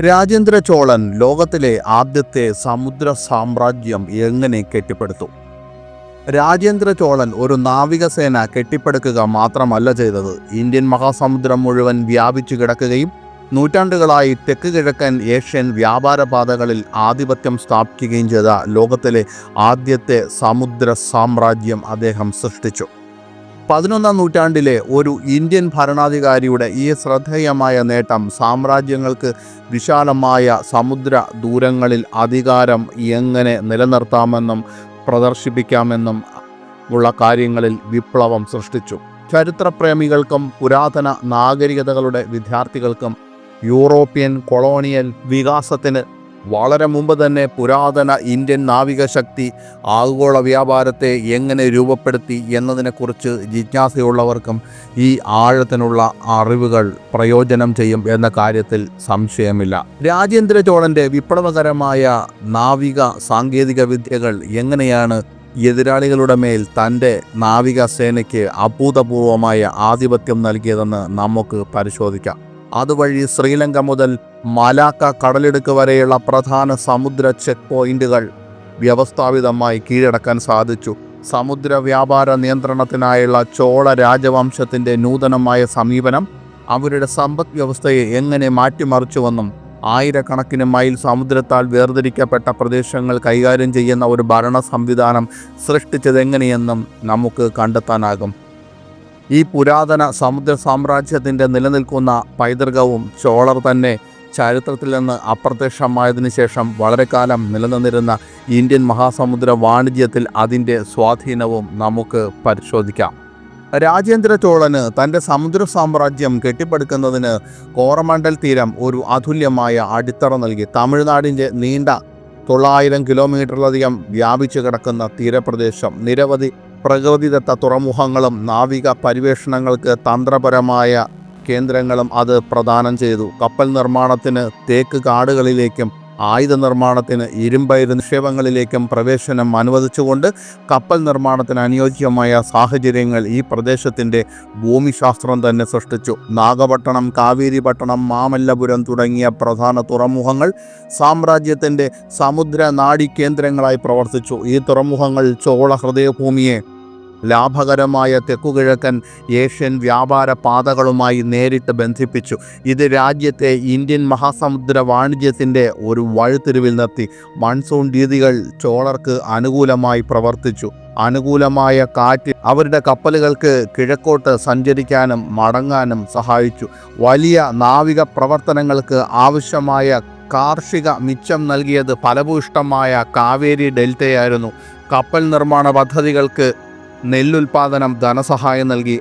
രാജേന്ദ്ര ചോളൻ ലോകത്തിലെ ആദ്യത്തെ സമുദ്ര സാമ്രാജ്യം എങ്ങനെ കെട്ടിപ്പടുത്തു? രാജേന്ദ്ര ചോളൻ ഒരു നാവികസേന കെട്ടിപ്പടുക്കുക മാത്രമല്ല ചെയ്തത്. ഇന്ത്യൻ മഹാസമുദ്രം മുഴുവൻ വ്യാപിച്ചു കിടക്കുകയും നൂറ്റാണ്ടുകളായി തെക്ക് കിഴക്കൻ ഏഷ്യൻ വ്യാപാര പാതകളിൽ ആധിപത്യം സ്ഥാപിക്കുകയും ചെയ്ത ലോകത്തിലെ ആദ്യത്തെ സമുദ്ര സാമ്രാജ്യം അദ്ദേഹം സൃഷ്ടിച്ചു. 11ാം നൂറ്റാണ്ടിലെ ഒരു ഇന്ത്യൻ ഭരണാധികാരിയുടെ ഈ ശ്രദ്ധേയമായ നേട്ടം സാമ്രാജ്യങ്ങൾക്ക് വിശാലമായ സമുദ്ര ദൂരങ്ങളിൽ അധികാരം എങ്ങനെ നിലനിർത്താമെന്നും പ്രദർശിപ്പിക്കാമെന്നും ഉള്ള കാര്യങ്ങളിൽ വിപ്ലവം സൃഷ്ടിച്ചു. ചരിത്രപ്രേമികൾക്കും പുരാതന നാഗരികതകളുടെ വിദ്യാർത്ഥികൾക്കും യൂറോപ്യൻ കൊളോണിയൽ വികാസത്തിന് വളരെ മുമ്പ് തന്നെ പുരാതന ഇന്ത്യൻ നാവികശക്തി ആഗോള വ്യാപാരത്തെ എങ്ങനെ രൂപപ്പെടുത്തി എന്നതിനെക്കുറിച്ച് ജിജ്ഞാസയുള്ളവർക്കും ഈ ആഴത്തിനുള്ള അറിവുകൾ പ്രയോജനം ചെയ്യും എന്ന കാര്യത്തിൽ സംശയമില്ല. രാജേന്ദ്ര ചോളൻ്റെ വിപ്ലവകരമായ നാവിക സാങ്കേതിക വിദ്യകൾ എങ്ങനെയാണ് എതിരാളികളുടെ മേൽ തൻ്റെ നാവികസേനയ്ക്ക് അഭൂതപൂർവമായ ആധിപത്യം നൽകിയതെന്ന് നമുക്ക് പരിശോധിക്കാം. അതുവഴി ശ്രീലങ്ക മുതൽ മലാക്ക കടലിടുക്ക് വരെയുള്ള പ്രധാന സമുദ്ര ചെക്ക് പോയിന്റുകൾ വ്യവസ്ഥാപിതമായി കീഴടക്കാൻ സാധിച്ചു. സമുദ്ര വ്യാപാര നിയന്ത്രണത്തിനായുള്ള ചോള രാജവംശത്തിൻ്റെ നൂതനമായ സമീപനം അവരുടെ സമ്പദ് വ്യവസ്ഥയെ എങ്ങനെ മാറ്റിമറിച്ചുവെന്നും ആയിരക്കണക്കിന് മൈൽ സമുദ്രത്താൽ വേർതിരിക്കപ്പെട്ട പ്രദേശങ്ങൾ കൈകാര്യം ചെയ്യുന്ന ഒരു ഭരണ സംവിധാനം സൃഷ്ടിച്ചതെങ്ങനെയെന്നും നമുക്ക് കണ്ടെത്താനാകും. ഈ പുരാതന സമുദ്ര സാമ്രാജ്യത്തിൻ്റെ നിലനിൽക്കുന്ന പൈതൃകവും ചോളർ തന്നെ ചരിത്രത്തിൽ നിന്ന് അപ്രത്യക്ഷമായതിനു ശേഷം വളരെ കാലം നിലനിന്നിരുന്ന ഇന്ത്യൻ മഹാസമുദ്ര വാണിജ്യത്തിൽ അതിൻ്റെ സ്വാധീനവും നമുക്ക് പരിശോധിക്കാം. രാജേന്ദ്ര ചോളന് തൻ്റെ സമുദ്ര സാമ്രാജ്യം കെട്ടിപ്പടുക്കുന്നതിന് കോറമണ്ടൽ തീരം ഒരു അതുല്യമായ അടിത്തറ നൽകി. തമിഴ്നാടിൻ്റെ നീണ്ട 900 കിലോമീറ്ററിലധികം വ്യാപിച്ചു കിടക്കുന്ന തീരപ്രദേശം നിരവധി പ്രകൃതിദത്ത തുറമുഖങ്ങളും നാവിക പരിവേഷണങ്ങൾക്ക് തന്ത്രപരമായ കേന്ദ്രങ്ങളും അത് പ്രദാനം ചെയ്തു. കപ്പൽ നിർമ്മാണത്തിന് തേക്ക് കാടുകളിലേക്കും ആയുധ നിർമ്മാണത്തിന് ഇരുമ്പയിര് നിക്ഷേപങ്ങളിലേക്കും പ്രവേശനം അനുവദിച്ചുകൊണ്ട് കപ്പൽ നിർമ്മാണത്തിന് അനുയോജ്യമായ സാഹചര്യങ്ങൾ ഈ പ്രദേശത്തിൻ്റെ ഭൂമിശാസ്ത്രം തന്നെ സൃഷ്ടിച്ചു. നാഗപട്ടണം, കാവേരിപട്ടണം, മാമല്ലപുരം തുടങ്ങിയ പ്രധാന തുറമുഖങ്ങൾ സാമ്രാജ്യത്തിൻ്റെ സമുദ്ര നാഡീകേന്ദ്രങ്ങളായി പ്രവർത്തിച്ചു. ഈ തുറമുഖങ്ങൾ ചോള ഹൃദയഭൂമിയെ ലാഭകരമായ തെക്കുകിഴക്കൻ ഏഷ്യൻ വ്യാപാര പാതകളുമായി നേരിട്ട് ബന്ധിപ്പിച്ചു. ഇത് രാജ്യത്തെ ഇന്ത്യൻ മഹാസമുദ്ര വാണിജ്യത്തിൻ്റെ ഒരു വഴിത്തിരിവിൽ നിർത്തി. മൺസൂൺ രീതികൾ ചോളർക്ക് അനുകൂലമായി പ്രവർത്തിച്ചു. അനുകൂലമായ കാറ്റ് അവരുടെ കപ്പലുകൾക്ക് കിഴക്കോട്ട് സഞ്ചരിക്കാനും മടങ്ങാനും സഹായിച്ചു. വലിയ നാവിക പ്രവർത്തനങ്ങൾക്ക് ആവശ്യമായ കാർഷിക മിച്ചം നൽകിയത് ഫലഭൂയിഷ്ഠമായ കാവേരി ഡെൽറ്റയായിരുന്നു. കപ്പൽ നിർമ്മാണ പദ്ധതികൾക്ക് നെല്ലുൽപാദനം ധനസഹായം നൽകി.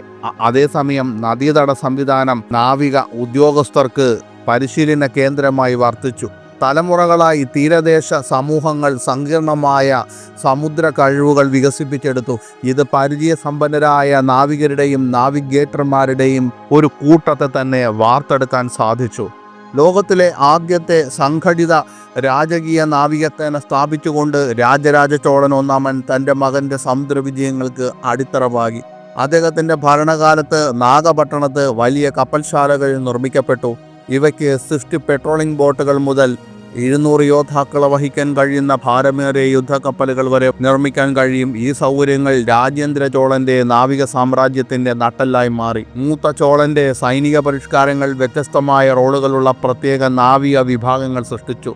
അതേസമയം നദീതട സംവിധാനം നാവിക ഉദ്യോഗസ്ഥർക്ക് പരിശീലന കേന്ദ്രമായി വർത്തിച്ചു. തലമുറകളായി തീരദേശ സമൂഹങ്ങൾ സങ്കീർണമായ സമുദ്ര കഴിവുകൾ വികസിപ്പിച്ചെടുത്തു. ഇത് പരിചയസമ്പന്നരായ നാവികരുടെയും നാവിഗേറ്റർമാരുടെയും ഒരു കൂട്ടത്തെ തന്നെ വാർത്തെടുക്കാൻ സാധിച്ചു. ലോകത്തിലെ ആദ്യത്തെ സംഘടിത രാജകീയ നാവികസേന സ്ഥാപിച്ചുകൊണ്ട് രാജരാജ ചോളൻ ഒന്നാമൻ തൻ്റെ മകൻ്റെ സമുദ്ര വിജയങ്ങൾക്ക് അടിത്തറ പാകി. അദ്ദേഹത്തിൻ്റെ ഭരണകാലത്ത് നാഗപട്ടണത്ത് വലിയ കപ്പൽശാലകൾ നിർമ്മിക്കപ്പെട്ടു. ഇവയ്ക്ക് 60 പെട്രോളിംഗ് ബോട്ടുകൾ മുതൽ 200 യോദ്ധാക്കളെ വഹിക്കാൻ കഴിയുന്ന ഭാരമേറിയ യുദ്ധക്കപ്പലുകൾ വരെ നിർമ്മിക്കാൻ കഴിയും. ഈ സൗകര്യങ്ങൾ രാജേന്ദ്ര ചോളൻ്റെ നാവിക സാമ്രാജ്യത്തിൻ്റെ നട്ടെല്ലായി മാറി. മൂത്ത ചോളൻ്റെ സൈനിക പരിഷ്കാരങ്ങൾ വ്യത്യസ്തമായ റോളുകളുള്ള പ്രത്യേക നാവിക വിഭാഗങ്ങൾ സൃഷ്ടിച്ചു.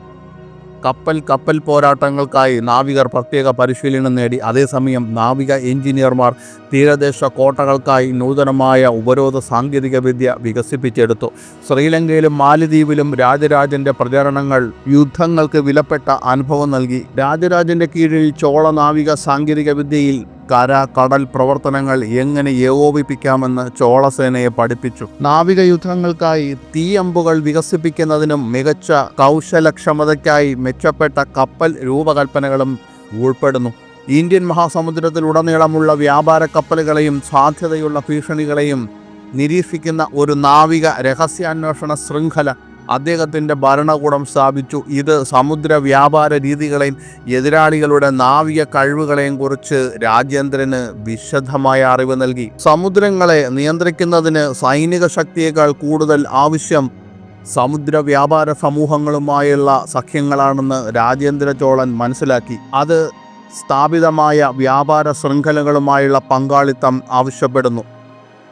കപ്പൽ പോരാട്ടങ്ങൾക്കായി നാവികർ പ്രത്യേക പരിശീലനം നേടി. അതേസമയം നാവിക എഞ്ചിനീയർമാർ തീരദേശ കോട്ടകൾക്കായി നൂതനമായ ഉപരോധ സാങ്കേതിക വിദ്യ വികസിപ്പിച്ചെടുത്തു. ശ്രീലങ്കയിലും മാലദ്വീപിലും രാജരാജൻ്റെ പ്രചരണങ്ങൾ യുദ്ധങ്ങൾക്ക് വിലപ്പെട്ട അനുഭവം നൽകി. രാജരാജൻ്റെ കീഴിൽ ചോള നാവിക സാങ്കേതിക വിദ്യയിൽ കര കടൽ പ്രവർത്തനങ്ങൾ എങ്ങനെ ഏകോപിപ്പിക്കാമെന്ന് ചോളസേനയെ പഠിപ്പിച്ചു. നാവിക യുദ്ധങ്ങൾക്കായി തീയമ്പുകൾ വികസിപ്പിക്കുന്നതിനും മികച്ച കൗശലക്ഷമതയ്ക്കായി മെച്ചപ്പെട്ട കപ്പൽ രൂപകൽപ്പനകളും ഉൾപ്പെടുന്നു. ഇന്ത്യൻ മഹാസമുദ്രത്തിലുടനീളമുള്ള വ്യാപാര കപ്പലുകളെയും സാധ്യതയുള്ള ഭീഷണികളെയും നിരീക്ഷിക്കുന്ന ഒരു നാവിക രഹസ്യാന്വേഷണ ശൃംഖല അദ്ദേഹത്തിൻ്റെ ഭരണകൂടം സ്ഥാപിച്ചു. ഇത് സമുദ്ര വ്യാപാര രീതികളെയും എതിരാളികളുടെ നാവിക കഴിവുകളെയും കുറിച്ച് രാജേന്ദ്രന് വിശദമായ അറിവ് നൽകി. സമുദ്രങ്ങളെ നിയന്ത്രിക്കുന്നതിന് സൈനിക ശക്തിയേക്കാൾ കൂടുതൽ ആവശ്യം സമുദ്ര വ്യാപാര സമൂഹങ്ങളുമായുള്ള സഖ്യങ്ങളാണെന്ന് രാജേന്ദ്ര ചോളൻ മനസ്സിലാക്കി. അത് സ്ഥാപിതമായ വ്യാപാര ശൃംഖലകളുമായുള്ള പങ്കാളിത്തം ആവശ്യപ്പെടുന്നു.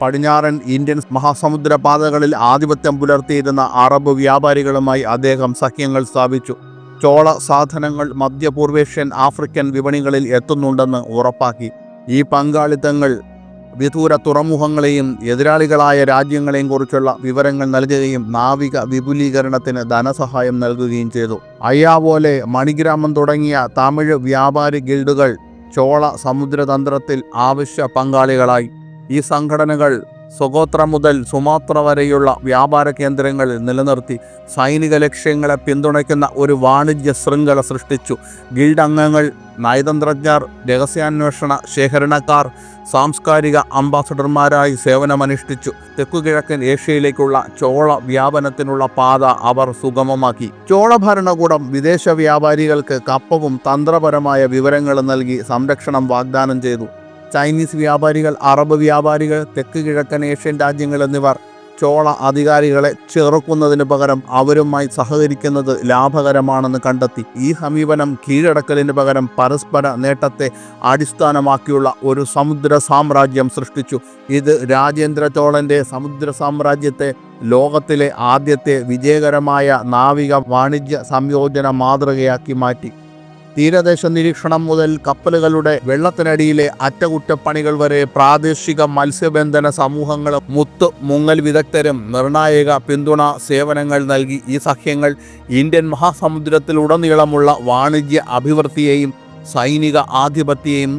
പടിഞ്ഞാറൻ ഇന്ത്യൻ മഹാസമുദ്ര പാതകളിൽ ആധിപത്യം പുലർത്തിയിരുന്ന അറബ് വ്യാപാരികളുമായി അദ്ദേഹം സഖ്യങ്ങൾ സ്ഥാപിച്ചു. ചോള സാധനങ്ങൾ മധ്യപൂർവേഷ്യൻ ആഫ്രിക്കൻ വിപണികളിൽ എത്തുന്നുണ്ടെന്ന് ഉറപ്പാക്കി. ഈ പങ്കാളിത്തങ്ങൾ വിദൂര തുറമുഖങ്ങളെയും എതിരാളികളായ രാജ്യങ്ങളെയും കുറിച്ചുള്ള വിവരങ്ങൾ നൽകുകയും നാവിക വിപുലീകരണത്തിന് ധനസഹായം നൽകുകയും ചെയ്തു. അയ്യാവോലെ, മണിഗ്രാമം തുടങ്ങിയ തമിഴ് വ്യാപാരി ഗിൽഡുകൾ ചോള സമുദ്രതന്ത്രത്തിൽ ആവശ്യ പങ്കാളികളായി. ഈ സംഘടനകൾ സൊകോത്ര മുതൽ സുമാത്ര വരെയുള്ള വ്യാപാര കേന്ദ്രങ്ങൾ നിലനിർത്തി സൈനിക ലക്ഷ്യങ്ങളെ പിന്തുണയ്ക്കുന്ന ഒരു വാണിജ്യ ശൃംഖല സൃഷ്ടിച്ചു. ഗിൽഡ് അംഗങ്ങൾ നയതന്ത്രജ്ഞർ, രഹസ്യാന്വേഷണ ശേഖരണക്കാർ, സാംസ്കാരിക അംബാസഡർമാരായി സേവനമനുഷ്ഠിച്ചു. തെക്കുകിഴക്കൻ ഏഷ്യയിലേക്കുള്ള ചോള വ്യാപനത്തിനുള്ള പാത അവർ സുഗമമാക്കി. ചോള ഭരണകൂടം വിദേശ വ്യാപാരികൾക്ക് കപ്പവും തന്ത്രപരമായ വിവരങ്ങളും നൽകി സംരക്ഷണം വാഗ്ദാനം ചെയ്തു. ചൈനീസ് വ്യാപാരികൾ, അറബ് വ്യാപാരികൾ, തെക്ക് കിഴക്കൻ ഏഷ്യൻ രാജ്യങ്ങൾ എന്നിവർ ചോള അധികാരികളെ ചെറുക്കുന്നതിന് പകരം അവരുമായി സഹകരിക്കുന്നത് ലാഭകരമാണെന്ന് കണ്ടെത്തി. ഈ സമീപനം കീഴടക്കലിന് പകരം പരസ്പര നേട്ടത്തെ അടിസ്ഥാനമാക്കിയുള്ള ഒരു സമുദ്ര സാമ്രാജ്യം സൃഷ്ടിച്ചു. ഇത് രാജേന്ദ്ര ചോളൻ്റെ സമുദ്ര സാമ്രാജ്യത്തെ ലോകത്തിലെ ആദ്യത്തെ വിജയകരമായ നാവിക വാണിജ്യ സംയോജന മാതൃകയാക്കി മാറ്റി. തീരദേശ നിരീക്ഷണം മുതൽ കപ്പലുകളുടെ വെള്ളത്തിനടിയിലെ അറ്റകുറ്റപ്പണികൾ വരെ പ്രാദേശിക മത്സ്യബന്ധന സമൂഹങ്ങളും മുങ്ങൽ വിദഗ്ധരും നിർണായക പിന്തുണ സേവനങ്ങൾ നൽകി. ഈ സഖ്യങ്ങൾ ഇന്ത്യൻ മഹാസമുദ്രത്തിലുടനീളമുള്ള വാണിജ്യ അഭിവൃദ്ധിയെയും സൈനിക ആധിപത്യത്തെയും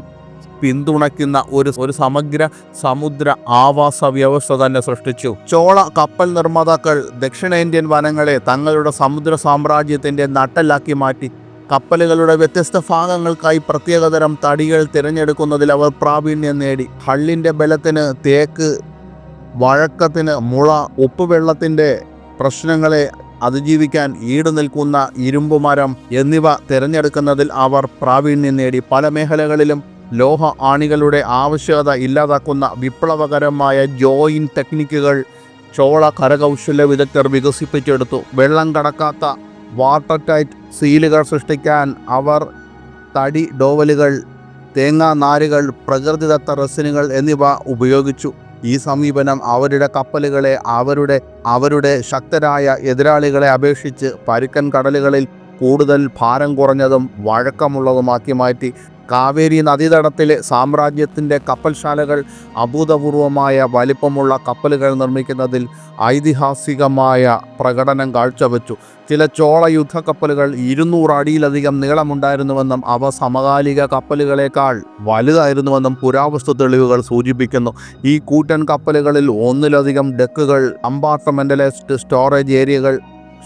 പിന്തുണയ്ക്കുന്ന ഒരു സമഗ്ര സമുദ്ര ആവാസ വ്യവസ്ഥ തന്നെ സൃഷ്ടിച്ചു. ചോള കപ്പൽ നിർമ്മാതാക്കൾ ദക്ഷിണേന്ത്യൻ വനങ്ങളെ തങ്ങളുടെ സമുദ്ര സാമ്രാജ്യത്തിൻ്റെ നട്ടെല്ലാക്കി മാറ്റി. കപ്പലുകളുടെ വ്യത്യസ്ത ഭാഗങ്ങൾക്കായി പ്രത്യേകതരം തടികൾ തിരഞ്ഞെടുക്കുന്നതിൽ അവർ പ്രാവീണ്യം നേടി. ഹള്ളിൻ്റെ ബലത്തിന് തേക്ക്, വഴക്കത്തിന് മുള, ഉപ്പുവെള്ളത്തിൻ്റെ പ്രശ്നങ്ങളെ അതിജീവിക്കാൻ ഈടുനിൽക്കുന്ന ഇരുമ്പുമരം എന്നിവ തിരഞ്ഞെടുക്കുന്നതിൽ അവർ പ്രാവീണ്യം നേടി. പല മേഖലകളിലും ലോഹ ആണികളുടെ ആവശ്യകത ഇല്ലാതാക്കുന്ന വിപ്ലവകരമായ ജോയിൻ ടെക്നിക്കുകൾ ചോള കരകൗശല വിദഗ്ധർ വികസിപ്പിച്ചെടുത്തു. വെള്ളം കടക്കാത്ത വാട്ടർ ടൈറ്റ് സീലുകൾ സൃഷ്ടിക്കാൻ അവർ തടി ഡോവലുകൾ, തേങ്ങാ നാരുകൾ, പ്രകൃതിദത്ത റെസിനുകൾ എന്നിവ ഉപയോഗിച്ചു. ഈ സമീപനം അവരുടെ കപ്പലുകളെ അവരുടെ ശക്തരായ എതിരാളികളെ അപേക്ഷിച്ച് പരുക്കൻ കടലുകളിൽ കൂടുതൽ ഭാരം കുറഞ്ഞതും വഴക്കമുള്ളതുമാക്കി മാറ്റി. കാവേരി നദീതടത്തിലെ സാമ്രാജ്യത്തിൻ്റെ കപ്പൽശാലകൾ അഭൂതപൂർവമായ വലിപ്പമുള്ള കപ്പലുകൾ നിർമ്മിക്കുന്നതിൽ ഐതിഹാസികമായ പ്രകടനം കാഴ്ചവെച്ചു. ചില ചോള യുദ്ധക്കപ്പലുകൾ 200 അടിയിലധികം നീളമുണ്ടായിരുന്നുവെന്നും അവ സമകാലിക കപ്പലുകളേക്കാൾ വലുതായിരുന്നുവെന്നും പുരാവസ്തു തെളിവുകൾ സൂചിപ്പിക്കുന്നു. ഈ കൂറ്റൻ കപ്പലുകളിൽ ഒന്നിലധികം ഡെക്കുകൾ, കമ്പാർട്ട്മെൻ്റലൈസ്ഡ് സ്റ്റോറേജ് ഏരിയകൾ,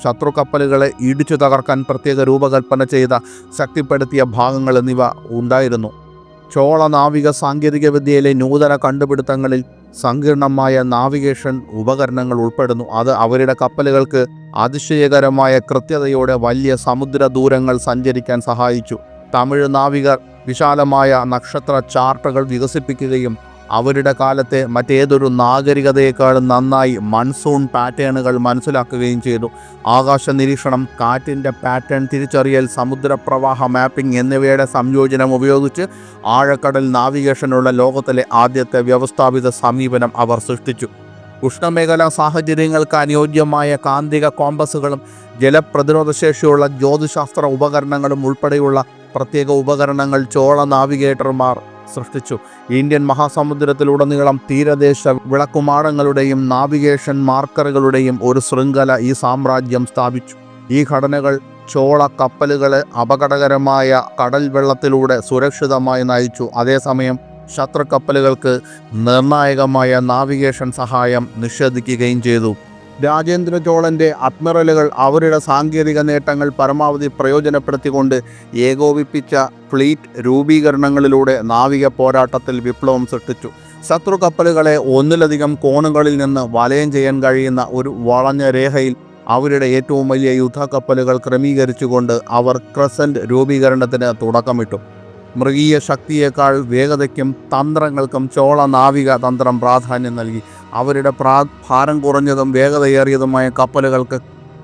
ശത്രു കപ്പലുകളെ ഇടിച്ചു തകർക്കാൻ പ്രത്യേക രൂപകൽപ്പന ചെയ്ത ശക്തിപ്പെടുത്തിയ ഭാഗങ്ങൾ എന്നിവ ഉണ്ടായിരുന്നു. ചോള നാവിക സാങ്കേതികവിദ്യയിലെ നൂതന കണ്ടുപിടുത്തങ്ങളിൽ സങ്കീർണമായ നാവിഗേഷൻ ഉപകരണങ്ങൾ ഉൾപ്പെടുന്നു. അത് അവരുടെ കപ്പലുകൾക്ക് അതിശയകരമായ കൃത്യതയോടെ വലിയ സമുദ്ര ദൂരങ്ങൾ സഞ്ചരിക്കാൻ സഹായിച്ചു. തമിഴ് നാവികർ വിശാലമായ നക്ഷത്ര ചാർട്ടുകൾ വികസിപ്പിക്കുകയും അവരുടെ കാലത്തെ മറ്റേതൊരു നാഗരികതയേക്കാളും നന്നായി മൺസൂൺ പാറ്റേണുകൾ മനസ്സിലാക്കുകയും ചെയ്തു. ആകാശ നിരീക്ഷണം, കാറ്റിൻ്റെ പാറ്റേൺ തിരിച്ചറിയൽ, സമുദ്രപ്രവാഹ മാപ്പിംഗ് എന്നിവയുടെ സംയോജനം ഉപയോഗിച്ച് ആഴക്കടൽ നാവിഗേഷനുള്ള ലോകത്തിലെ ആദ്യത്തെ വ്യവസ്ഥാപിത സമീപനം അവർ സൃഷ്ടിച്ചു. ഉഷ്ണമേഖലാ സാഹചര്യങ്ങൾക്ക് അനുയോജ്യമായ കാന്തിക കോമ്പസുകളും ജലപ്രതിരോധശേഷിയുള്ള ജ്യോതിശാസ്ത്ര ഉപകരണങ്ങളും ഉൾപ്പെടെയുള്ള പ്രത്യേക ഉപകരണങ്ങൾ ചോള നാവിഗേറ്റർമാർ സൃഷ്ടിച്ചു. ഇന്ത്യൻ മഹാസമുദ്രത്തിലുടനീളം തീരദേശ വിളക്കുമാടങ്ങളുടെയും നാവിഗേഷൻ മാർക്കറുകളുടെയും ഒരു ശൃംഖല ഈ സാമ്രാജ്യം സ്ഥാപിച്ചു. ഈ ഘടനകൾ ചോള കപ്പലുകളെ അപകടകരമായ കടൽ വെള്ളത്തിലൂടെ സുരക്ഷിതമായി നയിച്ചു. അതേസമയം ശത്രു കപ്പലുകൾക്ക് നിർണായകമായ നാവിഗേഷൻ സഹായം നിഷേധിക്കുകയും ചെയ്തു. രാജേന്ദ്ര ചോളൻ്റെ അഡ്മിറലുകൾ അവരുടെ സാങ്കേതിക നേട്ടങ്ങൾ പരമാവധി പ്രയോജനപ്പെടുത്തിക്കൊണ്ട് ഏകോപിപ്പിച്ച ഫ്ലീറ്റ് രൂപീകരണങ്ങളിലൂടെ നാവിക പോരാട്ടത്തിൽ വിപ്ലവം സൃഷ്ടിച്ചു. ശത്രു കപ്പലുകളെ ഒന്നിലധികം കോണുകളിൽ നിന്ന് വലയം ചെയ്യാൻ കഴിയുന്ന ഒരു വളഞ്ഞ രേഖയിൽ അവരുടെ ഏറ്റവും വലിയ യുദ്ധക്കപ്പലുകൾ ക്രമീകരിച്ചുകൊണ്ട് അവർ ക്രസൻറ്റ് രൂപീകരണത്തിന് തുടക്കമിട്ടു. മൃഗീയ ശക്തിയേക്കാൾ വേഗതയ്ക്കും തന്ത്രങ്ങൾക്കും ചോള നാവിക തന്ത്രം പ്രാധാന്യം നൽകി. അവരുടെ ഭാരം കുറഞ്ഞതും വേഗതയേറിയതുമായ കപ്പലുകൾക്ക്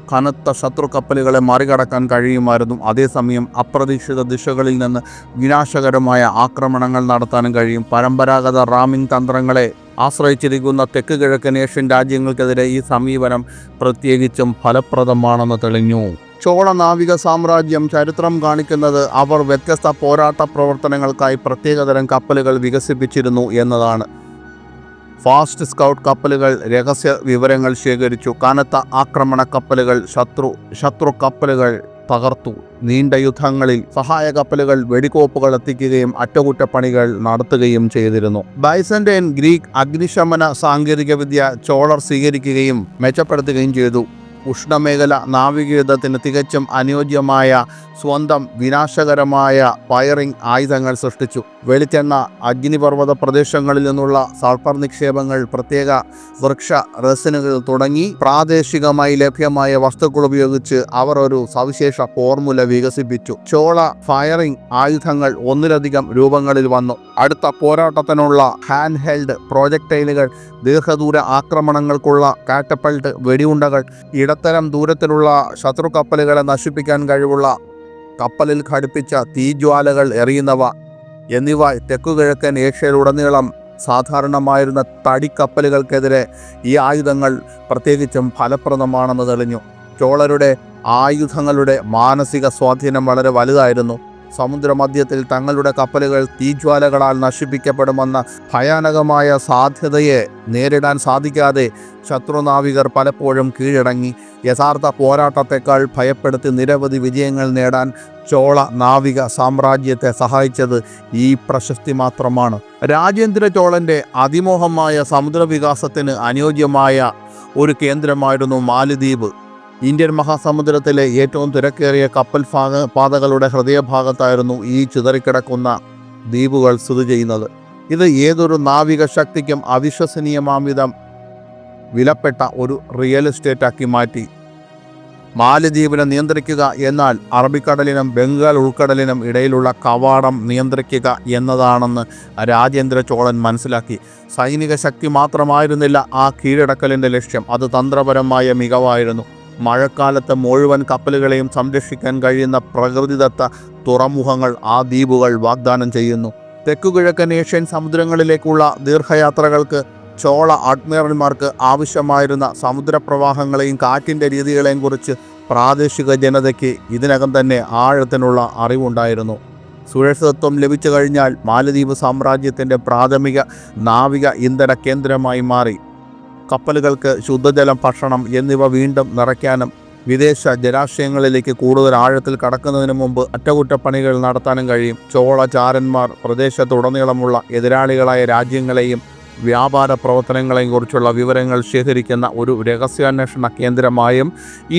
കനത്ത ശത്രു കപ്പലുകളെ മറികടക്കാൻ കഴിയുമായിരുന്നു. അതേസമയം അപ്രതീക്ഷിത ദിശകളിൽ നിന്ന് വിനാശകരമായ ആക്രമണങ്ങൾ നടത്താനും കഴിയും. പരമ്പരാഗത റാമിംഗ് തന്ത്രങ്ങളെ ആശ്രയിച്ചിരിക്കുന്ന തെക്ക് കിഴക്കൻ ഏഷ്യൻ രാജ്യങ്ങൾക്കെതിരെ ഈ സമീപനം പ്രത്യേകിച്ചും ഫലപ്രദമാണെന്ന് തെളിഞ്ഞു. ചോള നാവിക സാമ്രാജ്യം ചരിത്രം കാണിക്കുന്നത് അവർ വ്യത്യസ്ത പോരാട്ട പ്രവർത്തനങ്ങൾക്കായി പ്രത്യേകതരം കപ്പലുകൾ വികസിപ്പിച്ചിരുന്നു എന്നതാണ്. ഫാസ്റ്റ് സ്കൗട്ട് കപ്പലുകൾ രഹസ്യ വിവരങ്ങൾ ശേഖരിച്ചു. കനത്ത ആക്രമണ കപ്പലുകൾ ശത്രു കപ്പലുകൾ തകർത്തു. നീണ്ട യുദ്ധങ്ങളിൽ സഹായ കപ്പലുകൾ വെടിക്കോപ്പുകൾ എത്തിക്കുകയും അറ്റകുറ്റപ്പണികൾ നടത്തുകയും ചെയ്തിരുന്നു. ബൈസന്റൈൻ ഗ്രീക്ക് അഗ്നിശമന സാങ്കേതികവിദ്യ ചോളർ സ്വീകരിക്കുകയും മെച്ചപ്പെടുത്തുകയും ചെയ്തു. ഉഷ്ണമേഖല നാവികയുദ്ധത്തിന് തികച്ചും അനുയോജ്യമായ സ്വന്തം വിനാശകരമായ ഫയറിംഗ് ആയുധങ്ങൾ സൃഷ്ടിച്ചു. വെളിച്ചെണ്ണ, അഗ്നിപർവ്വത പ്രദേശങ്ങളിൽ നിന്നുള്ള സൾഫർ നിക്ഷേപങ്ങൾ, പ്രത്യേക വൃക്ഷ റെസിനുകൾ തുടങ്ങി പ്രാദേശികമായി ലഭ്യമായ വസ്തുക്കൾ ഉപയോഗിച്ച് അവർ ഒരു സവിശേഷ ഫോർമുല വികസിപ്പിച്ചു. ചോള ഫയറിംഗ് ആയുധങ്ങൾ ഒന്നിലധികം രൂപങ്ങളിൽ വന്നു. അടുത്ത പോരാട്ടത്തിനുള്ള ഹാൻഡ് ഹെൽഡ് പ്രോജക്ടൈലുകൾ, ദീർഘദൂര ആക്രമണങ്ങൾക്കുള്ള കാറ്റപ്പൾട്ട് വെടിയുണ്ടകൾ, ഇടത്തരം ദൂരത്തിലുള്ള ശത്രു കപ്പലുകളെ നശിപ്പിക്കാൻ കഴിവുള്ള കപ്പലിൽ ഘടിപ്പിച്ച തീജ്വാലകൾ എറിയുന്നവ എന്നിവ തെക്കുകിഴക്കൻ ഏഷ്യയിലുടനീളം സാധാരണമായിരുന്ന തടിക്കപ്പലുകൾക്കെതിരെ ഈ ആയുധങ്ങൾ പ്രത്യേകിച്ചും ഫലപ്രദമാണെന്ന് തെളിഞ്ഞു. ചോളരുടെ ആയുധങ്ങളുടെ മാനസിക സ്വാധീനം വളരെ വലുതായിരുന്നു. സമുദ്രമധ്യത്തിൽ തങ്ങളുടെ കപ്പലുകൾ തീജ്വാലകളാൽ നശിപ്പിക്കപ്പെടുമെന്ന ഭയാനകമായ സാധ്യതയെ നേരിടാൻ സാധിക്കാതെ ശത്രുനാവികർ പലപ്പോഴും കീഴടങ്ങി. യഥാർത്ഥ പോരാട്ടത്തെക്കാൾ ഭയപ്പെടുത്തി നിരവധി വിജയങ്ങൾ നേടാൻ ചോള നാവിക സാമ്രാജ്യത്തെ സഹായിച്ചത് ഈ പ്രശസ്തി മാത്രമാണ്. രാജേന്ദ്ര ചോളൻ്റെ അതിമോഹമായ സമുദ്രവികാസത്തിന് അനുയോജ്യമായ ഒരു കേന്ദ്രമായിരുന്നു മാലദ്വീപ്. ഇന്ത്യൻ മഹാസമുദ്രത്തിലെ ഏറ്റവും തിരക്കേറിയ കപ്പൽ പാതകളുടെ ഹൃദയഭാഗത്തായിരുന്നു ഈ ചിതറിക്കിടക്കുന്ന ദ്വീപുകൾ സ്ഥിതി ചെയ്യുന്നത്. ഇത് ഏതൊരു നാവിക ശക്തിക്കും അവിശ്വസനീയമാംവിധം വിലപ്പെട്ട ഒരു റിയൽ എസ്റ്റേറ്റാക്കി മാറ്റി. മാലദ്വീപിനെ നിയന്ത്രിക്കുക എന്നാൽ അറബിക്കടലിനും ബംഗാൾ ഉൾക്കടലിനും ഇടയിലുള്ള കവാടം നിയന്ത്രിക്കുക എന്നതാണെന്ന് രാജേന്ദ്ര ചോളൻ മനസ്സിലാക്കി. സൈനിക ശക്തി മാത്രമായിരുന്നില്ല ആ കീഴടക്കലിൻ്റെ ലക്ഷ്യം, അത് തന്ത്രപരമായ മികവായിരുന്നു. മഴക്കാലത്ത് മുഴുവൻ കപ്പലുകളെയും സംരക്ഷിക്കാൻ കഴിയുന്ന പ്രകൃതിദത്ത തുറമുഖങ്ങൾ ആ ദ്വീപുകൾ വാഗ്ദാനം ചെയ്യുന്നു. തെക്കുകിഴക്കൻ ഏഷ്യൻ സമുദ്രങ്ങളിലേക്കുള്ള ദീർഘയാത്രകൾക്ക് ചോള അഡ്മിറൽമാർക്ക് ആവശ്യമായിരുന്ന സമുദ്രപ്രവാഹങ്ങളെയും കാറ്റിൻ്റെ രീതികളെയും കുറിച്ച് പ്രാദേശിക ജനതയ്ക്ക് ഇതിനകം തന്നെ ആഴത്തിനുള്ള അറിവുണ്ടായിരുന്നു. സുരക്ഷിതത്വം ലഭിച്ചു കഴിഞ്ഞാൽ മാലദ്വീപ് സാമ്രാജ്യത്തിൻ്റെ പ്രാഥമിക നാവിക ഇന്ധന കേന്ദ്രമായി മാറി. കപ്പലുകൾക്ക് ശുദ്ധജലം, ഭക്ഷണം എന്നിവ വീണ്ടും നിറയ്ക്കാനും വിദേശ ജലാശയങ്ങളിലേക്ക് കൂടുതൽ ആഴത്തിൽ കടക്കുന്നതിന് മുമ്പ് അറ്റകുറ്റപ്പണികൾ നടത്താനും കഴിയും. ചോളചാരന്മാർ പ്രദേശത്തുടനീളമുള്ള എതിരാളികളായ രാജ്യങ്ങളെയും വ്യാപാര പ്രവർത്തനങ്ങളെയും കുറിച്ചുള്ള വിവരങ്ങൾ ശേഖരിക്കുന്ന ഒരു രഹസ്യാന്വേഷണ കേന്ദ്രമായും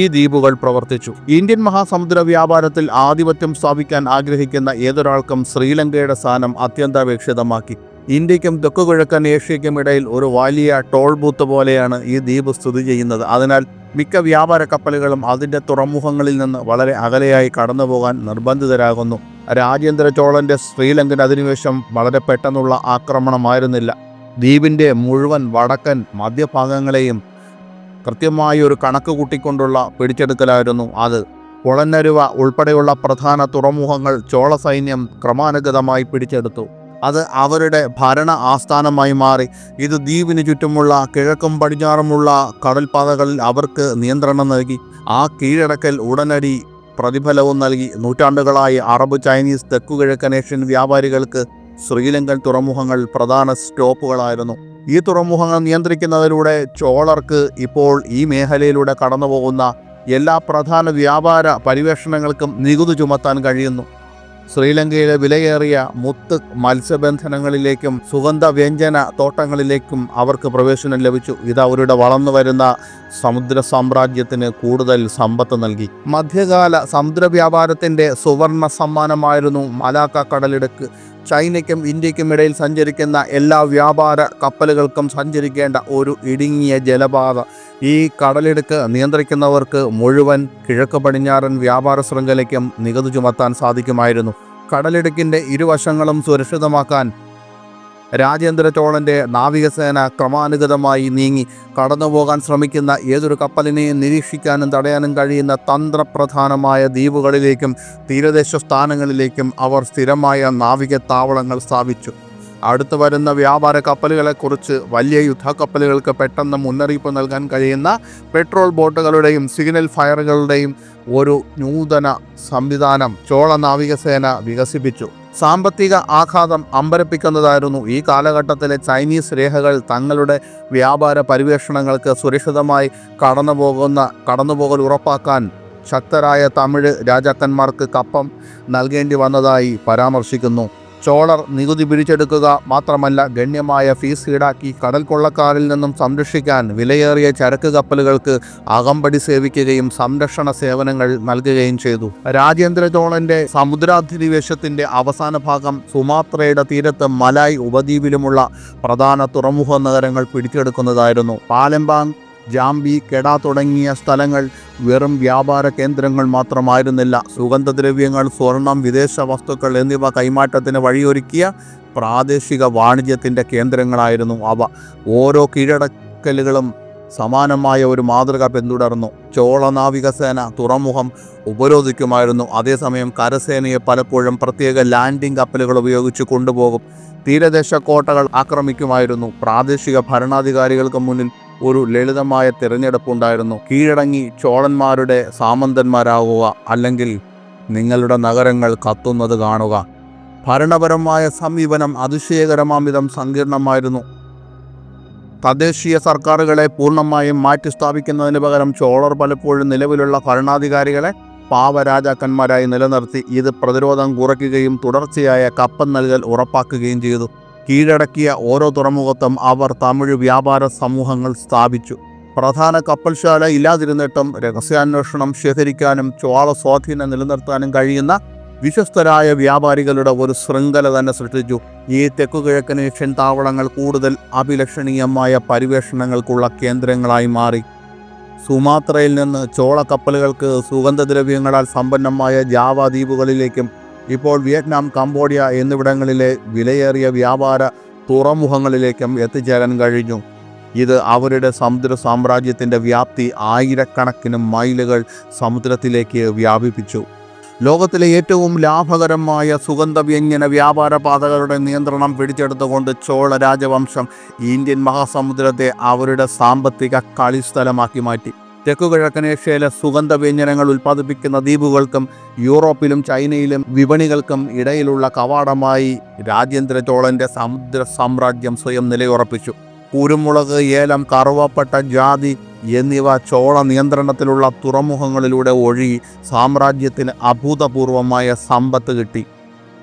ഈ ദ്വീപുകൾ പ്രവർത്തിച്ചു. ഇന്ത്യൻ മഹാസമുദ്ര വ്യാപാരത്തിൽ ആധിപത്യം സ്ഥാപിക്കാൻ ആഗ്രഹിക്കുന്ന ഏതൊരാൾക്കും ശ്രീലങ്കയുടെ സ്ഥാനം അത്യന്താപേക്ഷിതമാക്കി. ഇന്ത്യക്കും തെക്കുകിഴക്കൻ ഏഷ്യയ്ക്കും ഇടയിൽ ഒരു വലിയ ടോൾ ബൂത്ത് പോലെയാണ് ഈ ദ്വീപ് സ്ഥിതി ചെയ്യുന്നത്. അതിനാൽ മിക്ക വ്യാപാര കപ്പലുകളും അതിൻ്റെ തുറമുഖങ്ങളിൽ നിന്ന് വളരെ അകലെയായി കടന്നുപോകാൻ നിർബന്ധിതരാകുന്നു. രാജേന്ദ്ര ചോളൻ്റെ ശ്രീലങ്കൻ അധിനിവേശം വളരെ പെട്ടെന്നുള്ള ആക്രമണമായിരുന്നില്ല. ദ്വീപിൻ്റെ മുഴുവൻ വടക്കൻ മധ്യഭാഗങ്ങളെയും കൃത്യമായി ഒരു കണക്ക് കൂട്ടിക്കൊണ്ടുള്ള പിടിച്ചെടുക്കലായിരുന്നു അത്. പൊളന്നരുവ ഉൾപ്പെടെയുള്ള പ്രധാന തുറമുഖങ്ങൾ ചോള സൈന്യം ക്രമാനുഗതമായി പിടിച്ചെടുത്തു. അത് അവരുടെ ഭരണ ആസ്ഥാനമായി മാറി. ഇത് ദ്വീപിന് ചുറ്റുമുള്ള കിഴക്കും പടിഞ്ഞാറുമുള്ള കടൽപാതകളിൽ അവർക്ക് നിയന്ത്രണം നൽകി. ആ കീഴടക്കൽ ഉടനടി പ്രതിഫലവും നൽകി. നൂറ്റാണ്ടുകളായി അറബ്, ചൈനീസ്, തെക്കുകിഴക്കൻ ഏഷ്യൻ വ്യാപാരികൾക്ക് ശ്രീലങ്കൻ തുറമുഖങ്ങൾ പ്രധാന സ്റ്റോപ്പുകളായിരുന്നു. ഈ തുറമുഖങ്ങൾ നിയന്ത്രിക്കുന്നതിലൂടെ ചോളർക്ക് ഇപ്പോൾ ഈ മേഖലയിലൂടെ കടന്നുപോകുന്ന എല്ലാ പ്രധാന വ്യാപാര പരിവേഷണങ്ങൾക്കും നികുതി ചുമത്താൻ കഴിയുന്നു. ശ്രീലങ്കയിലെ വിലയേറിയ മുത്ത് മത്സ്യബന്ധനങ്ങളിലേക്കും സുഗന്ധ വ്യഞ്ജന തോട്ടങ്ങളിലേക്കും അവർക്ക് പ്രവേശനം ലഭിച്ചു. ഇത് അവരുടെ വളർന്നു വരുന്ന സമുദ്ര സാമ്രാജ്യത്തിന് കൂടുതൽ സമ്പത്ത് നൽകി. മധ്യകാല സമുദ്ര വ്യാപാരത്തിൻ്റെ സുവർണ സമ്മാനമായിരുന്നു മലാക്ക കടലിടുക്ക്. ചൈനയ്ക്കും ഇന്ത്യക്കും ഇടയിൽ സഞ്ചരിക്കുന്ന എല്ലാ വ്യാപാര കപ്പലുകൾക്കും സഞ്ചരിക്കേണ്ട ഒരു ഇടുങ്ങിയ ജലപാത. ഈ കടലിടുക്ക് നിയന്ത്രിക്കുന്നവർക്ക് മുഴുവൻ കിഴക്ക് പടിഞ്ഞാറൻ വ്യാപാര ശൃംഖലയ്ക്കും നികുതി ചുമത്താൻ സാധിക്കുമായിരുന്നു. കടലിടുക്കിൻ്റെ ഇരുവശങ്ങളും സുരക്ഷിതമാക്കാൻ രാജേന്ദ്ര ചോളൻ്റെ നാവികസേന ക്രമാനുഗതമായി നീങ്ങി കടന്നുപോകാൻ ശ്രമിക്കുന്ന ഏതൊരു കപ്പലിനെയും നിരീക്ഷിക്കാനും തടയാനും കഴിയുന്ന തന്ത്രപ്രധാനമായ ദ്വീപുകളിലേക്കും തീരദേശ സ്ഥാനങ്ങളിലേക്കും അവർ സ്ഥിരമായ നാവിക താവളങ്ങൾ സ്ഥാപിച്ചു. അടുത്തു വരുന്ന വ്യാപാര കപ്പലുകളെക്കുറിച്ച് വലിയ യുദ്ധക്കപ്പലുകൾക്ക് പെട്ടെന്ന് മുന്നറിയിപ്പ് നൽകാൻ കഴിയുന്ന പെട്രോൾ ബോട്ടുകളുടെയും സിഗ്നൽ ഫയറുകളുടെയും ഒരു നൂതന സംവിധാനം ചോള നാവികസേന വികസിപ്പിച്ചു. സാമ്പത്തിക ആഘാതം അമ്പരപ്പിക്കുന്നതായിരുന്നു. ഈ കാലഘട്ടത്തിലെ ചൈനീസ് രേഖകൾ തങ്ങളുടെ വ്യാപാര പരിവേഷണങ്ങൾക്ക് സുരക്ഷിതമായി കടന്നുപോകൽ ഉറപ്പാക്കാൻ ശക്തരായ തമിഴ് രാജാക്കന്മാർക്ക് കപ്പം നൽകേണ്ടി വന്നതായി പരാമർശിക്കുന്നു. ചോളർ നികുതി പിരിച്ചെടുക്കുക മാത്രമല്ല, ഗണ്യമായ ഫീസ് ഈടാക്കി കടൽ കൊള്ളക്കാരിൽ നിന്നും സംരക്ഷിക്കാൻ വിലയേറിയ ചരക്ക് കപ്പലുകൾക്ക് അകമ്പടി സേവിക്കുകയും സംരക്ഷണ സേവനങ്ങൾ നൽകുകയും ചെയ്തു. രാജേന്ദ്ര ചോളന്റെ സമുദ്രാധിനിവേശത്തിന്റെ അവസാന ഭാഗം സുമാത്രയുടെ തീരത്ത് മലായ് ഉപദ്വീപിലുമുള്ള പ്രധാന തുറമുഖ നഗരങ്ങൾ പിടിച്ചെടുക്കുന്നതായിരുന്നു. പാലംബാങ്, ജാംബി, കെഡ തുടങ്ങിയ സ്ഥലങ്ങൾ വെറും വ്യാപാര കേന്ദ്രങ്ങൾ മാത്രമായിരുന്നില്ല. സുഗന്ധദ്രവ്യങ്ങൾ, സ്വർണം, വിദേശ വസ്തുക്കൾ എന്നിവ കൈമാറ്റത്തിന് വഴിയൊരുക്കിയ പ്രാദേശിക വാണിജ്യത്തിൻ്റെ കേന്ദ്രങ്ങളായിരുന്നു അവ. ഓരോ കീഴടക്കലുകളും സമാനമായ ഒരു മാതൃക പിന്തുടർന്നു. ചോള നാവികസേന തുറമുഖം ഉപരോധിക്കുമായിരുന്നു. അതേസമയം കരസേനയെ പലപ്പോഴും പ്രത്യേക ലാൻഡിംഗ് കപ്പലുകൾ ഉപയോഗിച്ച് കൊണ്ടുപോകും. തീരദേശ കോട്ടകൾ ആക്രമിക്കുമായിരുന്നു. പ്രാദേശിക ഭരണാധികാരികൾക്ക് മുന്നിൽ ഒരു ലളിതമായ തിരഞ്ഞെടുപ്പുണ്ടായിരുന്നു: കീഴടങ്ങി ചോളന്മാരുടെ സാമന്തന്മാരാകുക, അല്ലെങ്കിൽ നിങ്ങളുടെ നഗരങ്ങൾ കത്തുന്നത് കാണുക. ഭരണപരമായ സമീപനം അതിശയകരമാംവിധം സങ്കീർണമായിരുന്നു. തദ്ദേശീയ സർക്കാരുകളെ പൂർണ്ണമായും മാറ്റിസ്ഥാപിക്കുന്നതിന് പകരം ചോളർ പലപ്പോഴും നിലവിലുള്ള ഭരണാധികാരികളെ പാവരാജാക്കന്മാരായി നിലനിർത്തി. ഇത് പ്രതിരോധം കുറയ്ക്കുകയും തുടർച്ചയായ കപ്പം നൽകൽ ഉറപ്പാക്കുകയും ചെയ്തു. കീഴടക്കിയ ഓരോ തുറമുഖത്തും അവർ തമിഴ് വ്യാപാര സമൂഹങ്ങൾ സ്ഥാപിച്ചു. പ്രധാന കപ്പൽശാല ഇല്ലാതിരുന്നിട്ടും രഹസ്യാന്വേഷണം ശേഖരിക്കാനും ചോള സ്വാധീനം നിലനിർത്താനും കഴിയുന്ന വിശ്വസ്തരായ വ്യാപാരികളുടെ ഒരു ശൃംഖല തന്നെ സൃഷ്ടിച്ചു. ഈ തെക്കുകിഴക്കൻ ഏഷ്യൻ താവളങ്ങൾ കൂടുതൽ അഭിലഷണീയമായ പരിവേഷണങ്ങൾക്കുള്ള കേന്ദ്രങ്ങളായി മാറി. സുമാത്രയിൽ നിന്ന് ചോള കപ്പലുകൾക്ക് സുഗന്ധദ്രവ്യങ്ങളാൽ സമ്പന്നമായ ജാവ ദ്വീപുകളിലേക്കും ഇപ്പോൾ വിയറ്റ്നാം, കംബോഡിയ എന്നിവിടങ്ങളിലെ വിലയേറിയ വ്യാപാര തുറമുഖങ്ങളിലേക്കും എത്തിച്ചേരാൻ കഴിഞ്ഞു. ഇത് അവരുടെ സമുദ്ര സാമ്രാജ്യത്തിൻ്റെ വ്യാപ്തി ആയിരക്കണക്കിന് മൈലുകൾ സമുദ്രത്തിലേക്ക് വ്യാപിപ്പിച്ചു. ലോകത്തിലെ ഏറ്റവും ലാഭകരമായ സുഗന്ധവ്യഞ്ജന വ്യാപാര പാതകളുടെ നിയന്ത്രണം പിടിച്ചെടുത്തുകൊണ്ട് ചോള രാജവംശം ഇന്ത്യൻ മഹാസമുദ്രത്തെ അവരുടെ സാമ്പത്തിക കളിസ്ഥലമാക്കി മാറ്റി. തെക്കുകിഴക്കൻ ഏഷ്യയിലെ സുഗന്ധവ്യഞ്ജനങ്ങൾ ഉൽപ്പാദിപ്പിക്കുന്ന ദ്വീപുകൾക്കും യൂറോപ്പിലും ചൈനയിലും വിപണികൾക്കും ഇടയിലുള്ള കവാടമായി രാജേന്ദ്ര ചോളൻ്റെ സമുദ്ര സാമ്രാജ്യം സ്വയം നിലയുറപ്പിച്ചു. കുരുമുളക്, ഏലം, കറുവപ്പട്ട, ജാതി എന്നിവ ചോള നിയന്ത്രണത്തിലുള്ള തുറമുഖങ്ങളിലൂടെ ഒഴുകി സാമ്രാജ്യത്തിന് അഭൂതപൂർവമായ സമ്പത്ത് കിട്ടി.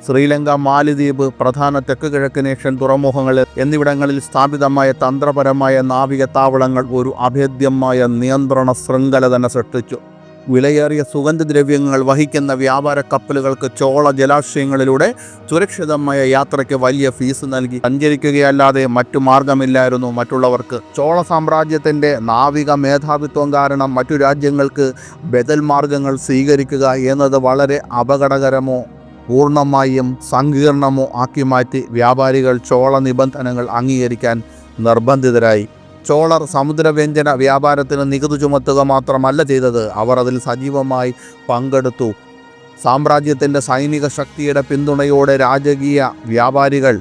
ശ്രീലങ്ക, മാലിദ്വീപ്, പ്രധാന തെക്ക് കിഴക്കനേഷ്യൻ തുറമുഖങ്ങൾ എന്നിവിടങ്ങളിൽ സ്ഥാപിതമായ തന്ത്രപരമായ നാവിക താവളങ്ങൾ ഒരു അഭേദ്യമായ നിയന്ത്രണ ശൃംഖല തന്നെ സൃഷ്ടിച്ചു. വിലയേറിയ സുഗന്ധദ്രവ്യങ്ങൾ വഹിക്കുന്ന വ്യാപാര കപ്പലുകൾക്ക് ചോള ജലാശയങ്ങളിലൂടെ സുരക്ഷിതമായ യാത്രയ്ക്ക് വലിയ ഫീസ് നൽകി സഞ്ചരിക്കുകയല്ലാതെ മറ്റു മാർഗമില്ലായിരുന്നു മറ്റുള്ളവർക്ക്. ചോള സാമ്രാജ്യത്തിൻ്റെ നാവിക മേധാവിത്വം കാരണം മറ്റു രാജ്യങ്ങൾക്ക് ബദൽ മാർഗങ്ങൾ സ്വീകരിക്കുക എന്നത് വളരെ അപകടകരമോ പൂർണ്ണമായും സങ്കീർണമോ ആക്കി മാറ്റി. വ്യാപാരികൾ ചോള നിബന്ധനകൾ അംഗീകരിക്കാൻ നിർബന്ധിതരായി. ചോളർ സമുദ്രവ്യഞ്ജന വ്യാപാരത്തിന് നികുതി ചുമത്തുക മാത്രമല്ല ചെയ്തത്, അവർ അതിൽ സജീവമായി പങ്കെടുത്തു. സാമ്രാജ്യത്തിൻ്റെ സൈനിക ശക്തിയുടെ പിന്തുണയോടെ രാജകീയ വ്യാപാരികൾ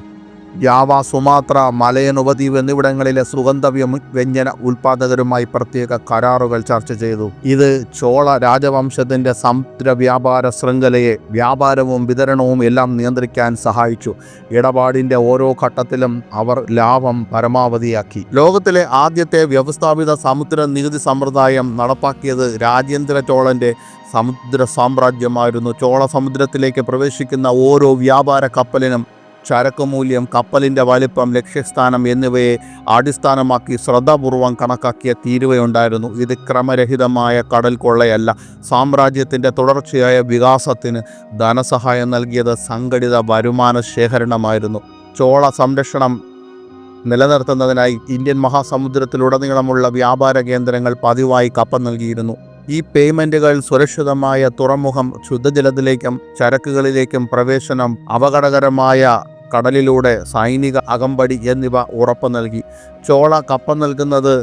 ജാവ, സുമാത്ര, മലയൻ ഉപദ്വീപ് എന്നിവിടങ്ങളിലെ സുഗന്ധവ്യഞ്ജന ഉൽപ്പാദകരുമായി പ്രത്യേക കരാറുകൾ ചർച്ച ചെയ്തു. ഇത് ചോള രാജവംശത്തിൻ്റെ സമുദ്ര വ്യാപാര ശൃംഖലയെ, വ്യാപാരവും വിതരണവും എല്ലാം നിയന്ത്രിക്കാൻ സഹായിച്ചു. ഇടപാടിൻ്റെ ഓരോ ഘട്ടത്തിലും അവർ ലാഭം പരമാവധിയാക്കി. ലോകത്തിലെ ആദ്യത്തെ വ്യവസ്ഥാപിത സമുദ്ര നികുതി സമ്പ്രദായം നടപ്പാക്കിയത് രാജേന്ദ്ര ചോളൻ്റെ സമുദ്ര സാമ്രാജ്യമായിരുന്നു. ചോള സമുദ്രത്തിലേക്ക് പ്രവേശിക്കുന്ന ഓരോ വ്യാപാര കപ്പലിനും ചരക്കുമൂല്യം, കപ്പലിൻ്റെ വലിപ്പം, ലക്ഷ്യസ്ഥാനം എന്നിവയെ അടിസ്ഥാനമാക്കി ശ്രദ്ധാപൂർവം കണക്കാക്കിയ തീരുവയുണ്ടായിരുന്നു. ഇത് ക്രമരഹിതമായ കടൽ കൊള്ളയല്ല, സാമ്രാജ്യത്തിൻ്റെ തുടർച്ചയായ വികാസത്തിന് ധനസഹായം നൽകിയത് സംഘടിത വരുമാന ശേഖരണമായിരുന്നു. ചോള സംരക്ഷണം നിലനിർത്തുന്നതിനായി ഇന്ത്യൻ മഹാസമുദ്രത്തിലുടനീളമുള്ള വ്യാപാര കേന്ദ്രങ്ങൾ പതിവായി കപ്പം നൽകിയിരുന്നു. ഈ പേയ്മെൻറ്റുകൾ സുരക്ഷിതമായ തുറമുഖം, ശുദ്ധജലത്തിലേക്കും ചരക്കുകളിലേക്കും പ്രവേശനം, അപകടകരമായ കടലിലൂടെ സൈനിക അകമ്പടി എന്നിവ ഉറപ്പു നൽകി. ചോള കപ്പം നൽകുന്നത്